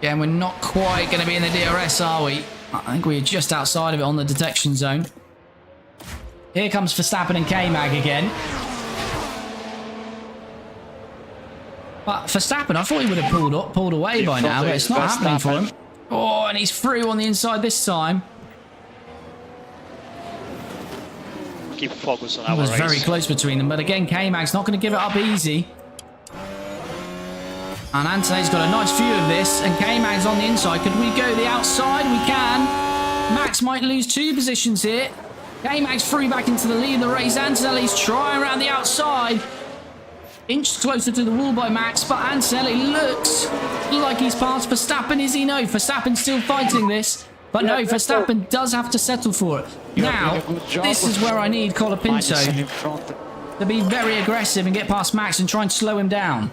Yeah, and we're not quite going to be in the DRS, are we? I think we're just outside of it on the detection zone. Here comes Verstappen and K-Mag again. But Verstappen, I thought he would have pulled away by now, but it's not happening for him. Oh, and he's through on the inside this time. Keep focus on It our was race. very close between them, but again, K-Mag's not going to give it up easy. And Antonelli's got a nice view of this, and K-Mag's on the inside. Could we go the outside? We can. Max might lose 2 positions here. K-Mag's through back into the lead of the race. Antonelli's trying around the outside. Inch closer to the wall by Max, but Antonelli looks like he's past Verstappen. Is he? No, Verstappen's still fighting this. But no, Verstappen does have to settle for it. Now, this is where I need Colapinto to be very aggressive and get past Max and try and slow him down.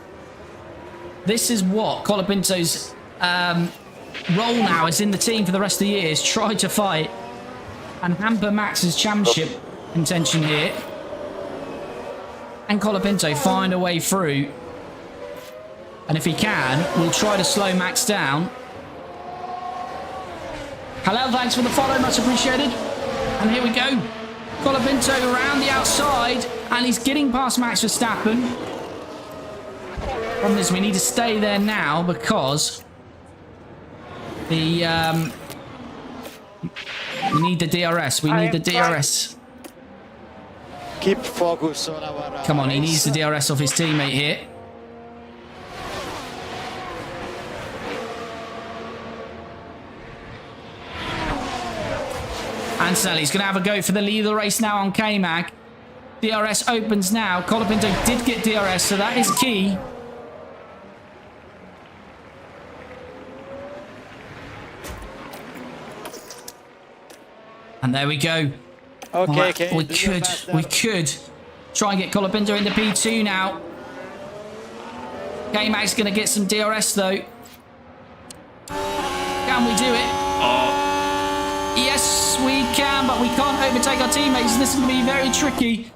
This is what Colapinto's role now is in the team for the rest of the year, is try to fight and hamper Max's championship contention here. And Colapinto find a way through. And if he can, we'll try to slow Max down. Hello, thanks for the follow, much appreciated. And here we go. Colapinto around the outside, and he's getting past Max Verstappen. Problem is, we need to stay there now because the we need the DRS. We need the DRS. Keep focus on our... Come on, he needs the DRS off his teammate here. Antonelli's going to have a go for the lead of the race now on K-Mag. DRS opens now. Colapinto did get DRS, so that is key. And there we go. Okay, we could try and get Colapinto into P2 now. K-Mag's going to get some DRS though. Can we do it? Yes, we can, but we can't overtake our teammates. This is going to be very tricky.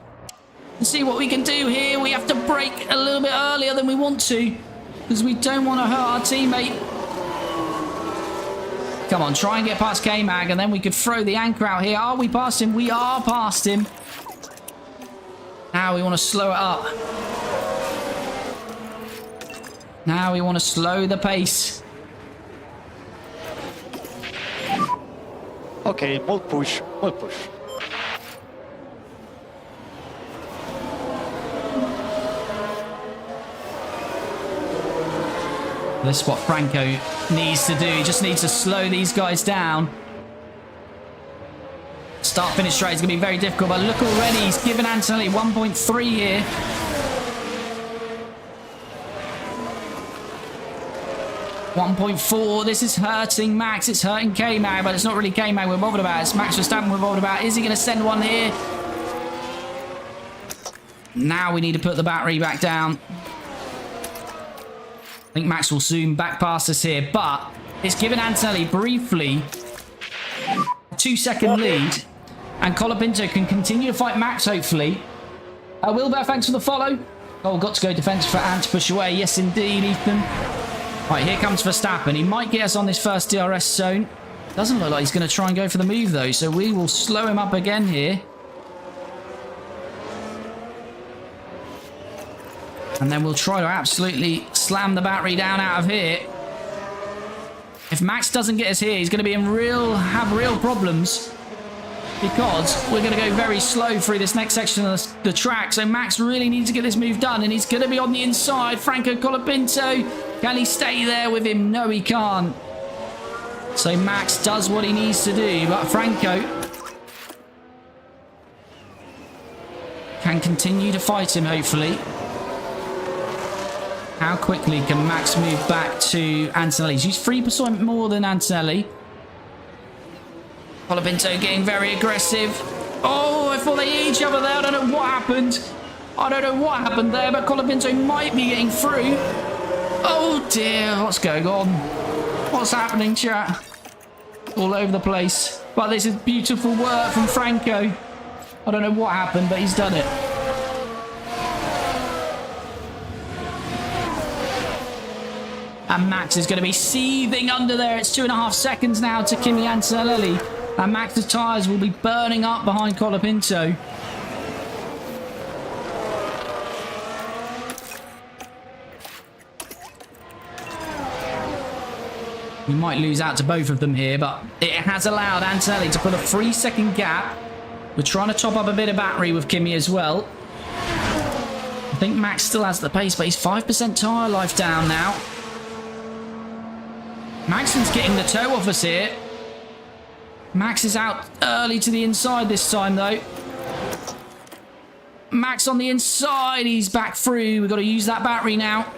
Let's see what we can do here. We have to brake a little bit earlier than we want to because we don't want to hurt our teammate. Come on, try and get past K-Mag, and then we could throw the anchor out here. Are we past him? We are past him. Now we want to slow it up. Now we want to slow the pace. Okay, more push, more push. This is what Franco needs to do. He just needs to slow these guys down. Start-finish straight is going to be very difficult, but look already, he's given Antonelli 1.3 here. .4, this is hurting Max, it's hurting K-Mag, but it's not really K-Mag we're bothered about, it's Max Verstappen we're bothered about. Is he going to send one here? Now we need to put the battery back down. I think Max will soon back past us here, but it's given Antonelli briefly a 2-second lead, and Colapinto can continue to fight Max, hopefully. Wilbur, thanks for the follow. Oh, got to go defense for Ant to push away. Yes, indeed, Ethan. Right, here comes Verstappen. He might get us on this first DRS zone. Doesn't look like he's going to try and go for the move, though, so we will slow him up again here. And then we'll try to absolutely slam the battery down out of here. If Max doesn't get us here, he's going to be in have real problems. Because we're going to go very slow through this next section of the track. So Max really needs to get this move done. And he's going to be on the inside. Franco Colapinto. Can he stay there with him? No, he can't. So Max does what he needs to do. But Franco can continue to fight him, hopefully. How quickly can Max move back to Antonelli? He's 3% more than Antonelli. Colapinto getting very aggressive. Oh, I thought they hit each other there. I don't know what happened. I don't know what happened there, but Colapinto might be getting through. Oh dear, what's going on? What's happening, chat? All over the place. But this is beautiful work from Franco. I don't know what happened, but he's done it. And Max is going to be seething under there. It's 2.5 seconds now to Kimi Antonelli. And Max's tyres will be burning up behind Colapinto. We might lose out to both of them here, but it has allowed Antonelli to put a 3-second gap. We're trying to top up a bit of battery with Kimi as well. I think Max still has the pace, but he's 5% tyre life down now. Maxon's getting the toe off us here. Max is out early to the inside this time, though. Max on the inside. He's back through. We've got to use that battery now.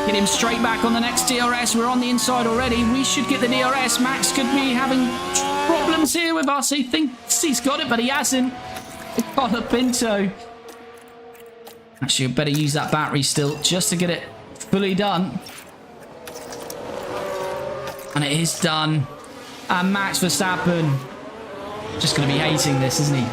Get him straight back on the next DRS. We're on the inside already. We should get the DRS. Max could be having problems here with us. He thinks he's got it, but he hasn't. Colapinto. Actually, I better use that battery still just to get it fully done. And it is done. And Max Verstappen just going to be hating this, isn't he?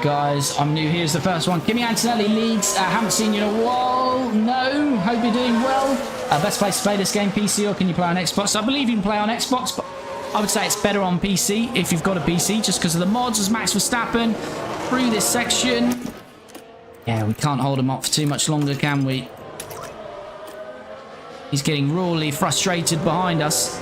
Guys, I'm new. Here's the first one. Kimi Antonelli leads. Haven't seen you in a while. No. Hope you're doing well. Best place to play this game, PC, or can you play on Xbox? I believe you can play on Xbox, but I would say it's better on PC if you've got a PC, just because of the mods. As Max Verstappen through this section. Yeah, we can't hold him up for too much longer, can we? He's getting rawly frustrated behind us.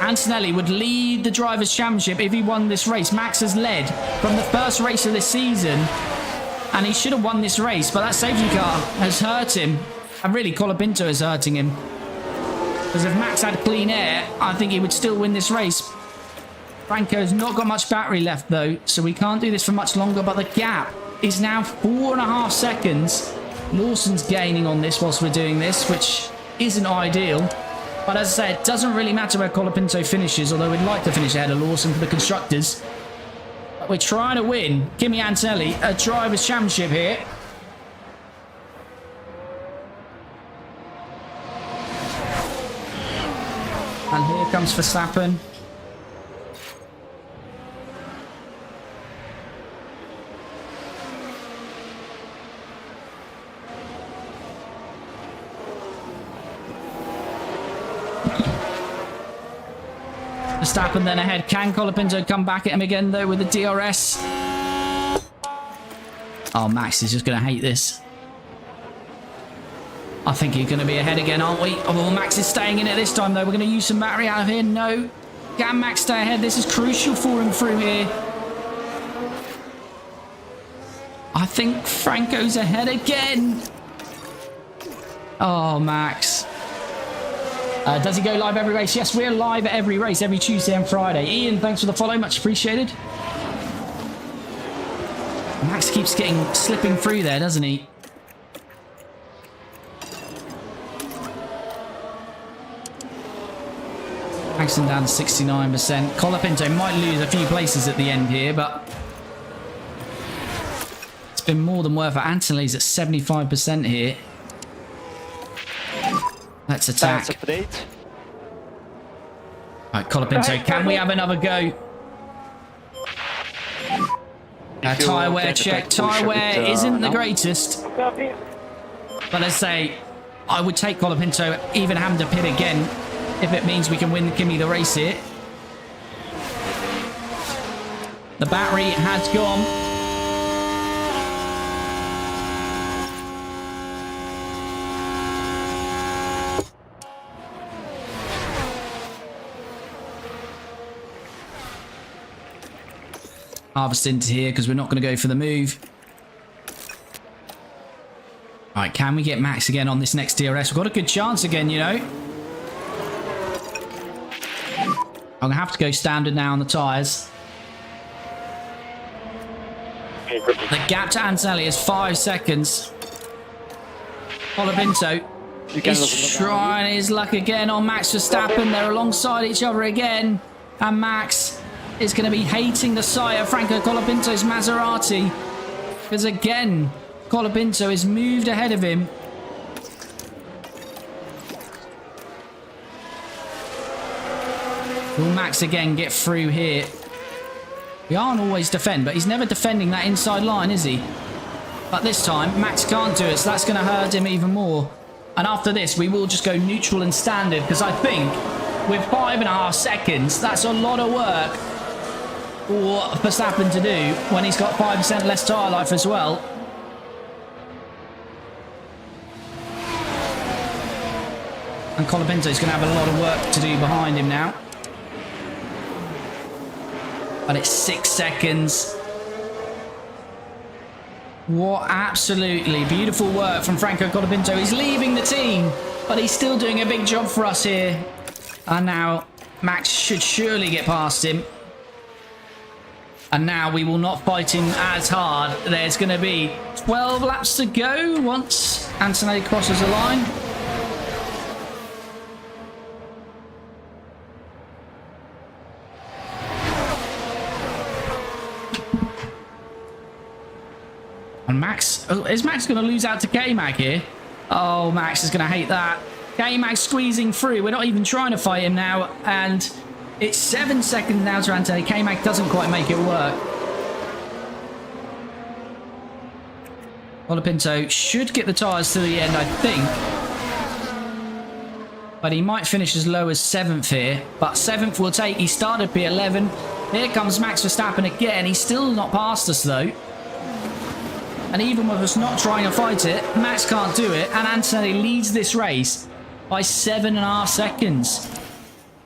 Antonelli would lead the Drivers' Championship if he won this race. Max has led from the first race of this season, and he should have won this race, but that safety car has hurt him. And really, Colapinto is hurting him. Because if Max had clean air, I think he would still win this race. Franco's not got much battery left, though, so we can't do this for much longer, but the gap is now 4.5 seconds. Lawson's gaining on this whilst we're doing this, which isn't ideal. But as I say, it doesn't really matter where Colapinto finishes, although we'd like to finish ahead of Lawson for the Constructors. But we're trying to win Kimi Antonelli a Drivers' Championship here. And here comes Verstappen. Verstappen then ahead. Can Colapinto come back at him again, though, with the DRS? Oh, Max is just going to hate this. I think he's going to be ahead again, aren't we? Oh, Max is staying in it this time, though. We're going to use some battery out of here. No. Can Max stay ahead? This is crucial for him through here. I think Franco's ahead again. Oh, Max. Does he go live every race? Yes, we're live at every race, every Tuesday and Friday. Ian, thanks for the follow. Much appreciated. Max keeps slipping through there, doesn't he? Maxing down to 69%. Colapinto might lose a few places at the end here, but it's been more than worth it. Antonelli's at 75% here. Let's attack. Right, Colapinto, can we have another go? Tyre wear check. Tyre wear isn't the greatest. Copy. But let's say, I would take Colapinto, even having to pit again, if it means we can win Kimi the race here. The battery has gone. Harvest into here because we're not going to go for the move. Right, can we get Max again on this next DRS? We've got a good chance again, you know. I'm going to have to go standard now on the tyres. The gap to Antonelli is 5 seconds. Colapinto is trying his luck again on Max Verstappen. They're alongside each other again. And Max is going to be hating the sight of Franco Colapinto's Maserati. Because again, Colapinto is moved ahead of him. Will Max again get through here? We aren't always defend, but he's never defending that inside line, is he? But this time, Max can't do it, so that's going to hurt him even more. And after this, we will just go neutral and standard, because I think with 5.5 seconds, that's a lot of work for Verstappen to do when he's got 5% less tyre life as well. And Colapinto's going to have a lot of work to do behind him now. But it's 6 seconds. What absolutely beautiful work from Franco Colapinto. He's leaving the team, but he's still doing a big job for us here. And now Max should surely get past him. And now we will not fight him as hard. There's going to be 12 laps to go once Antonelli crosses the line. And Max, oh, is Max going to lose out to K-Mag here? Oh, Max is going to hate that. K-Mag squeezing through. We're not even trying to fight him now. And it's 7 seconds now to Antonelli. K-Mag doesn't quite make it work. Colapinto should get the tyres to the end, I think. But he might finish as low as 7th here. But 7th will take. He started P11. Here comes Max Verstappen again. He's still not past us, though. And even with us not trying to fight it, Max can't do it. And Antonelli leads this race by 7.5 seconds.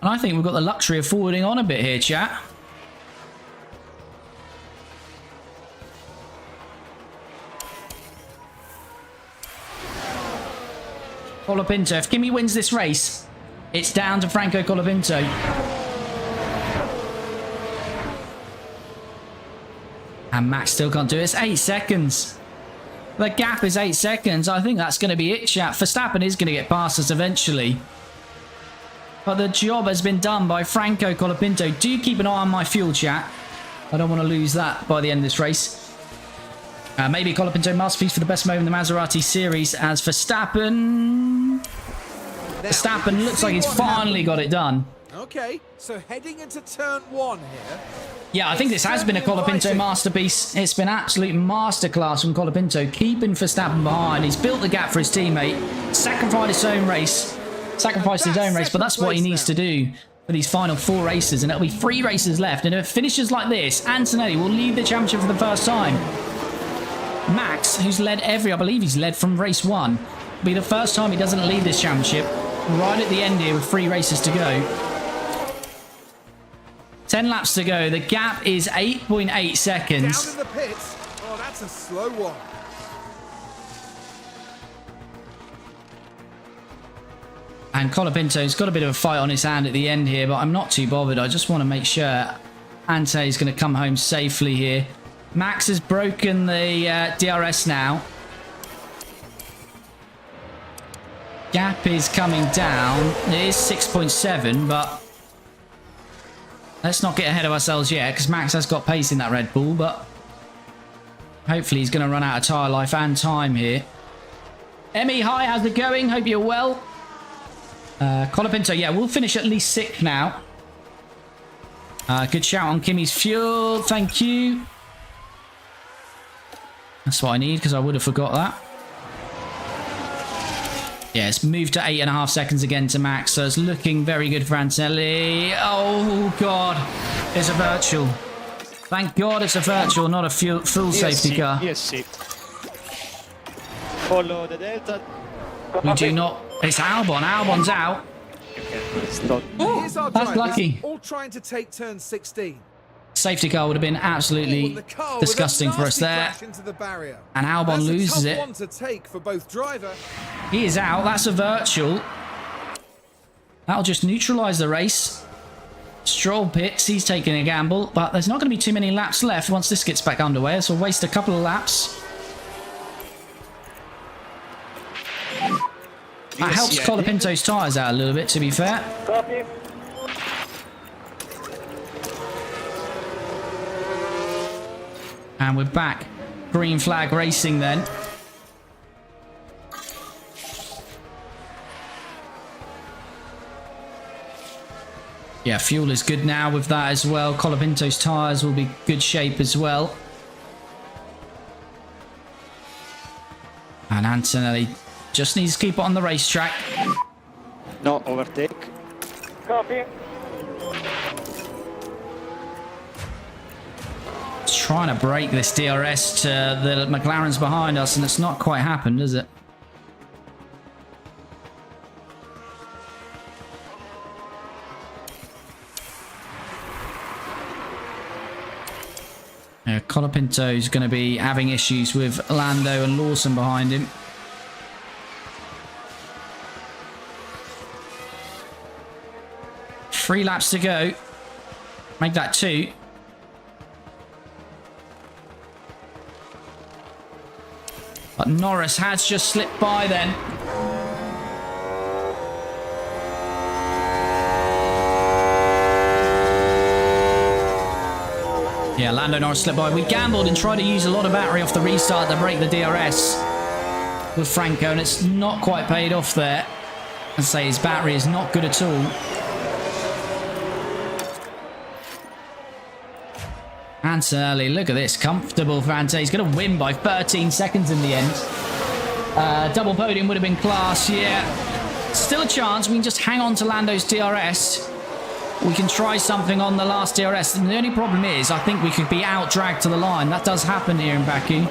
And I think we've got the luxury of forwarding on a bit here, chat. Colapinto. If Kimi wins this race, it's down to Franco Colapinto. And Max still can't do it. It's 8 seconds. The gap is 8 seconds. I think that's going to be it, chat. Verstappen is going to get past us eventually. But the job has been done by Franco Colapinto. Do keep an eye on my fuel, chat. I don't want to lose that by the end of this race. Maybe Colapinto masterpiece for the best moment in the Maserati series as Verstappen. Verstappen looks like he's finally got it done. Okay, so heading into turn 1 here. Yeah, I think this has been a Colapinto masterpiece. It's been absolute masterclass from Colapinto, keeping Verstappen behind. He's built the gap for his teammate, sacrificed his own race, but that's what he needs to do for these final 4 races, and it'll be 3 races left. And if it finishes like this, Antonelli will lead the championship for the first time. Max, who's led I believe he's led from race 1, will be the first time he doesn't lead this championship. Right at the end here with 3 races to go. 10 laps to go. The gap is 8.8 seconds. Down in the pits. Oh, that's a slow one. And Colapinto's got a bit of a fight on his hand at the end here, but I'm not too bothered. I just want to make sure Antonelli's going to come home safely here. Max has broken the DRS now. Gap is coming down. It is 6.7, but let's not get ahead of ourselves yet, because Max has got pace in that Red Bull, but hopefully he's going to run out of tyre life and time here. Emmy, hi, how's it going? Hope you're well. Colapinto, yeah, we'll finish at least 6th now. Good shout on Kimi's fuel. Thank you. That's what I need, because I would have forgot that. Yeah, it's moved to 8.5 seconds again to Max, so it's looking very good for Antonelli. Oh, God. It's a virtual. Thank God it's a virtual, not a full safety car. Yes, follow the delta. We do not... It's Albon. Albon's out. Oh, Here's our that's drivers, lucky. all trying to take turn 16. Safety car would have been absolutely disgusting for us there. And Albon loses it. One to take for both driver. He is out. That's a virtual. That'll just neutralise the race. Stroll pits. He's taking a gamble. But there's not going to be too many laps left once this gets back underway. So we'll waste a couple of laps. That helps Colapinto's tyres out a little bit, to be fair. Copy. And we're back. Green flag racing then. Yeah, fuel is good now with that as well. Colapinto's tyres will be good shape as well. And Antonelli just needs to keep it on the racetrack. No overtake. Copy. Trying to break this DRS to the McLaren's behind us, and it's not quite happened, is it? Yeah, Colapinto's going to be having issues with Lando and Lawson behind him. Three laps to go. Make that 2. But Norris has just slipped by then. Yeah, Lando Norris slipped by. We gambled and tried to use a lot of battery off the restart to break the DRS with Franco, and it's not quite paid off there. I'd say his battery is not good at all. Antonelli, look at this. Comfortable for Ante. He's going to win by 13 seconds in the end. Double podium would have been class, yeah. Still a chance. We can just hang on to Lando's DRS. We can try something on the last DRS. And the only problem is, I think we could be out-dragged to the line. That does happen here in Baku.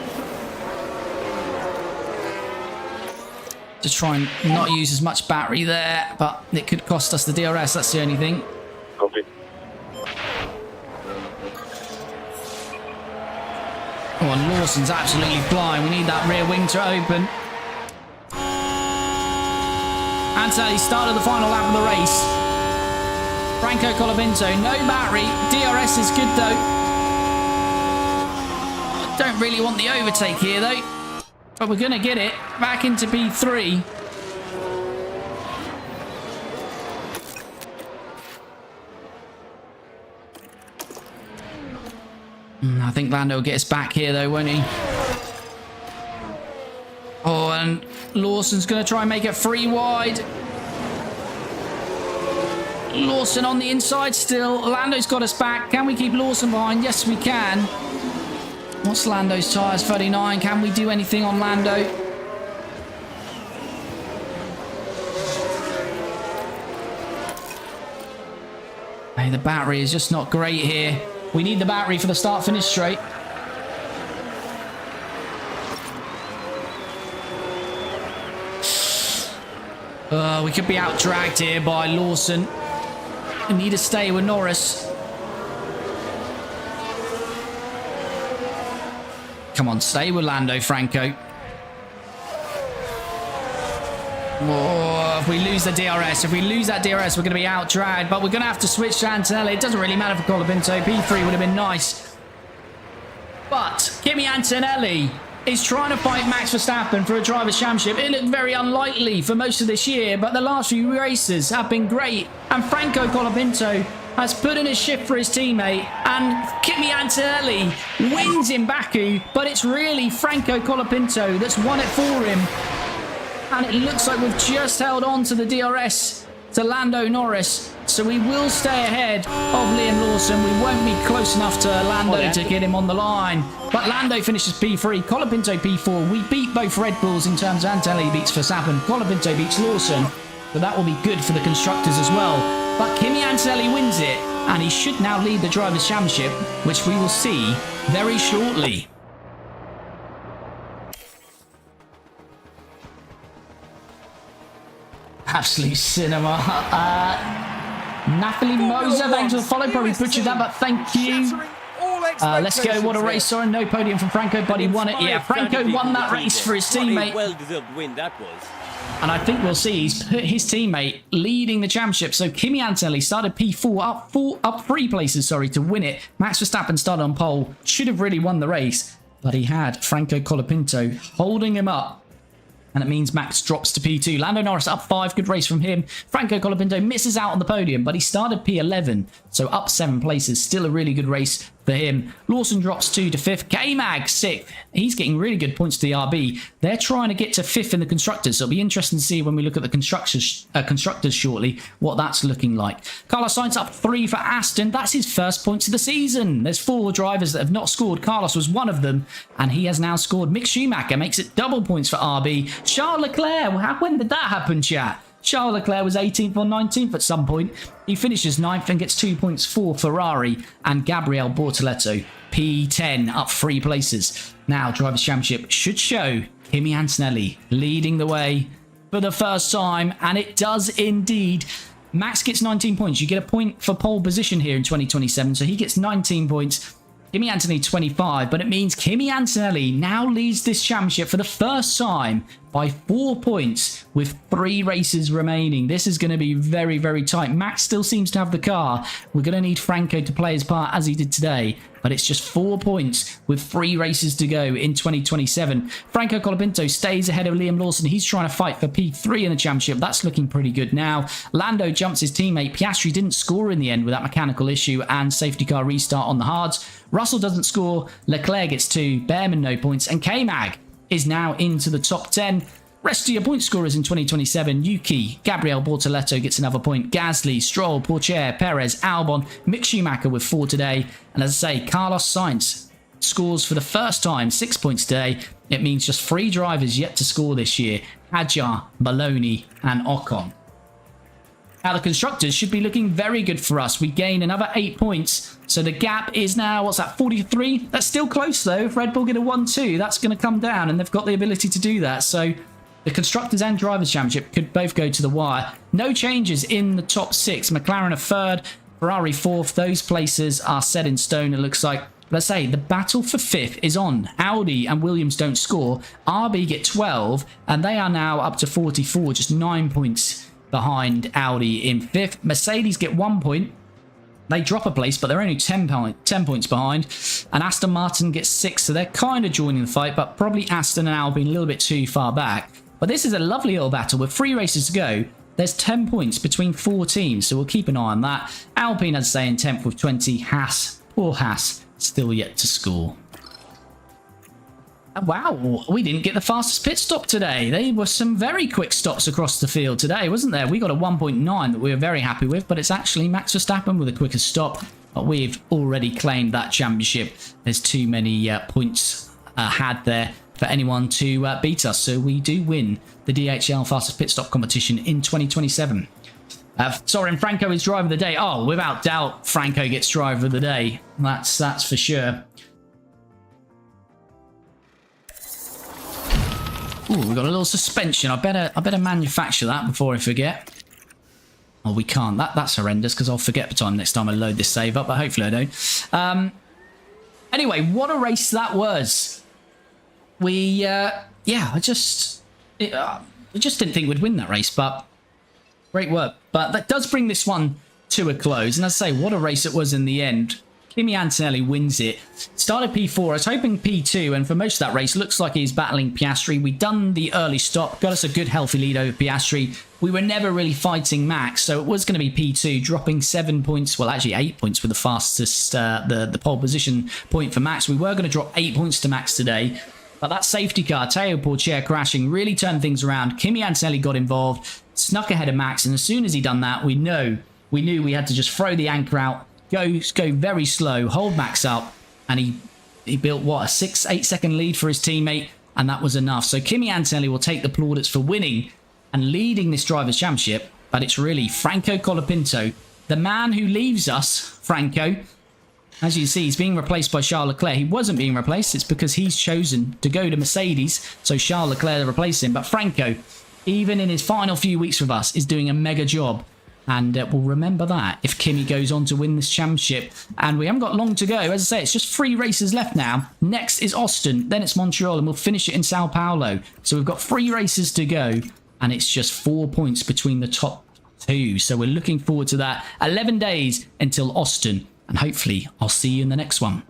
Just try and not use as much battery there, but it could cost us the DRS. That's the only thing. Copy. Oh, and Lawson's absolutely flying. We need that rear wing to open. Antonelli started the final lap of the race. Franco Colapinto, no battery. DRS is good though. Don't really want the overtake here though. But we're going to get it back into P3. I think Lando will get us back here though, won't he? Oh, and Lawson's going to try and make it free wide. Lawson on the inside still. Lando's got us back. Can we keep Lawson behind? Yes, we can. What's Lando's tyres? 39. Can we do anything on Lando? Hey, the battery is just not great here. We need the battery for the start-finish straight. We could be out-dragged here by Lawson. We need to stay with Norris. Come on, stay with Lando, Franco. Oh, if we lose the DRS, if we lose that DRS, we're going to be out-dragged. But we're going to have to switch to Antonelli. It doesn't really matter for Colapinto. P3 would have been nice. But Kimi Antonelli is trying to fight Max Verstappen for a Drivers' Championship. It looked very unlikely for most of this year, but the last few races have been great. And Franco Colapinto has put in a shift for his teammate, and Kimi Antonelli wins in Baku, but it's really Franco Colapinto that's won it for him. And it looks like we've just held on to the DRS to Lando Norris, so we will stay ahead of Liam Lawson. We won't be close enough to Lando to get him on the line. But Lando finishes P3, Colapinto P4. We beat both Red Bulls in terms of Antonelli beats Verstappen, Colapinto beats Lawson. So that will be good for the constructors as well. But Kimi Antonelli wins it, and he should now lead the Drivers' Championship, which we will see very shortly. Absolute cinema. Napoli Moza, thanks for the follow. Probably butchered that, but thank you. Let's go. What a race. Sorry, no podium from Franco, but he won it. Yeah, Franco won that race for his teammate. Well-deserved win that was. And I think we'll see he's put his teammate leading the championship. So Kimi Antonelli started P4, up 3 places, sorry, to win it. Max Verstappen started on pole. Should have really won the race, but he had Franco Colapinto holding him up. And it means Max drops to P2. Lando Norris up 5. Good race from him. Franco Colapinto misses out on the podium, but he started P11. So up 7 places. Still a really good race for him. Lawson drops 2 to 5th. K-Mag 6th. He's getting really good points to the RB. They're trying to get to 5th in the Constructors. So it'll be interesting to see when we look at the Constructors shortly what that's looking like. Carlos Sainz up 3 for Aston. That's his first points of the season. There's 4 drivers that have not scored. Carlos was one of them, and he has now scored. Mick Schumacher makes it double points for RB. Charles Leclerc, when did that happen, chat? Charles Leclerc was 18th or 19th at some point. He finishes 9th and gets 2 points for Ferrari. And Gabriel Bortoletto, P10, up 3 places. Now, Drivers' Championship should show Kimi Antonelli leading the way for the first time. And it does indeed. Max gets 19 points. You get a point for pole position here in 2027. So he gets 19 points. Kimi Antonelli 25, but it means Kimi Antonelli now leads this championship for the first time by 4 points with 3 races remaining. This is going to be very, very tight. Max still seems to have the car. We're going to need Franco to play his part as he did today, but it's just 4 points with 3 races to go in 2027. Franco Colapinto stays ahead of Liam Lawson. He's trying to fight for P3 in the championship. That's looking pretty good now. Lando jumps his teammate. Piastri didn't score in the end with that mechanical issue and safety car restart on the hards. Russell doesn't score. Leclerc gets 2. Behrman no points. And K-Mag is now into the top 10. Rest of your point scorers in 2027. Yuki, Gabriel Bortoletto gets another point. Gasly, Stroll, Pourchaire, Perez, Albon, Mick Schumacher with 4 today. And as I say, Carlos Sainz scores for the first time 6 points today. It means just 3 drivers yet to score this year. Hadjar, Maloney and Ocon. Now the Constructors should be looking very good for us. We gain another 8 points. So the gap is now, what's that, 43? That's still close though. If Red Bull get a 1-2, that's going to come down and they've got the ability to do that. So the Constructors and Drivers' Championship could both go to the wire. No changes in the top 6. McLaren a 3rd, Ferrari 4th. Those places are set in stone, it looks like. Let's say the battle for 5th is on. Audi and Williams don't score. RB get 12 and they are now up to 44, just 9 points behind Audi in 5th. Mercedes get 1 point. They drop a place, but they're only 10 points behind. And Aston Martin gets 6, so they're kind of joining the fight, but probably Aston and Alpine a little bit too far back. But this is a lovely little battle with 3 races to go. There's 10 points between 4 teams, so we'll keep an eye on that. Alpine, as I say, in 10th with 20. Haas, poor Haas, still yet to score. Wow, we didn't get the fastest pit stop today. There were some very quick stops across the field today, wasn't there? We got a 1.9 that we were very happy with, but it's actually Max Verstappen with the quickest stop. But we've already claimed that championship. There's too many points had there for anyone to beat us. So we do win the DHL fastest pit stop competition in 2027. Soren Franco is driver of the day. Oh, without doubt, Franco gets driver of the day. That's for sure. Ooh, we've got a little suspension. I better manufacture that before I forget. Oh, we can't. That's horrendous because I'll forget the time next time I load this save up, but hopefully I don't. Anyway, what a race that was. I just didn't think we'd win that race, but great work. But that does bring this one to a close. And as I say, what a race it was in the end. Kimi Antonelli wins it. Started P4. I was hoping P2, and for most of that race, looks like he's battling Piastri. We'd done the early stop, got us a good healthy lead over Piastri. We were never really fighting Max, so it was going to be P2, dropping 7 points, well actually 8 points with the fastest, the pole position point for Max. We were going to drop 8 points to Max today, but that safety car, Teo Pourchaire crashing, really turned things around. Kimi Antonelli got involved, snuck ahead of Max, and as soon as he done that, we knew we had to just throw the anchor out, go very slow, hold Max up, and he built, what, a 6-8 second lead for his teammate, and that was enough. So Kimi Antonelli will take the plaudits for winning and leading this Drivers' Championship, but it's really Franco Colapinto, the man who leaves us, Franco. As you can see, he's being replaced by Charles Leclerc. He wasn't being replaced, it's because he's chosen to go to Mercedes, so Charles Leclerc replaced him. But Franco, even in his final few weeks with us, is doing a mega job. And we'll remember that if Kimi goes on to win this championship. And we haven't got long to go. As I say, it's just 3 races left now. Next is Austin, then it's Montreal, and we'll finish it in Sao Paulo. So we've got 3 races to go, and it's just 4 points between the top 2. So we're looking forward to that. 11 days until Austin, and hopefully I'll see you in the next one.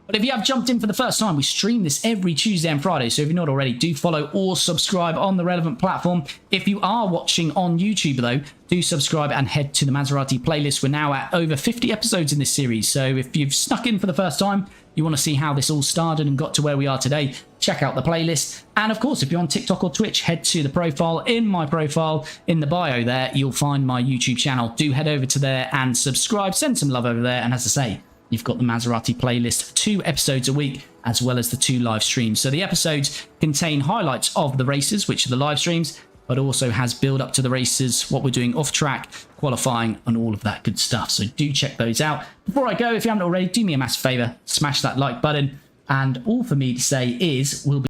But if you have jumped in for the first time, we stream this every Tuesday and Friday, so if you're not already, do follow or subscribe on the relevant platform. If you are watching on YouTube, though, do subscribe and head to the Maserati playlist. We're now at over 50 episodes in this series, so if you've snuck in for the first time, you want to see how this all started and got to where we are today, check out the playlist. And of course, if you're on TikTok or Twitch, head to the profile. In my profile, in the bio there, you'll find my YouTube channel. Do head over to there and subscribe, send some love over there, and as I say, you've got the Maserati playlist, 2 episodes a week, as well as the 2 live streams. So the episodes contain highlights of the races, which are the live streams, but also has build up to the races, what we're doing off track, qualifying, and all of that good stuff. So do check those out. Before I go, if you haven't already, do me a massive favor, smash that like button. And all for me to say is, we'll be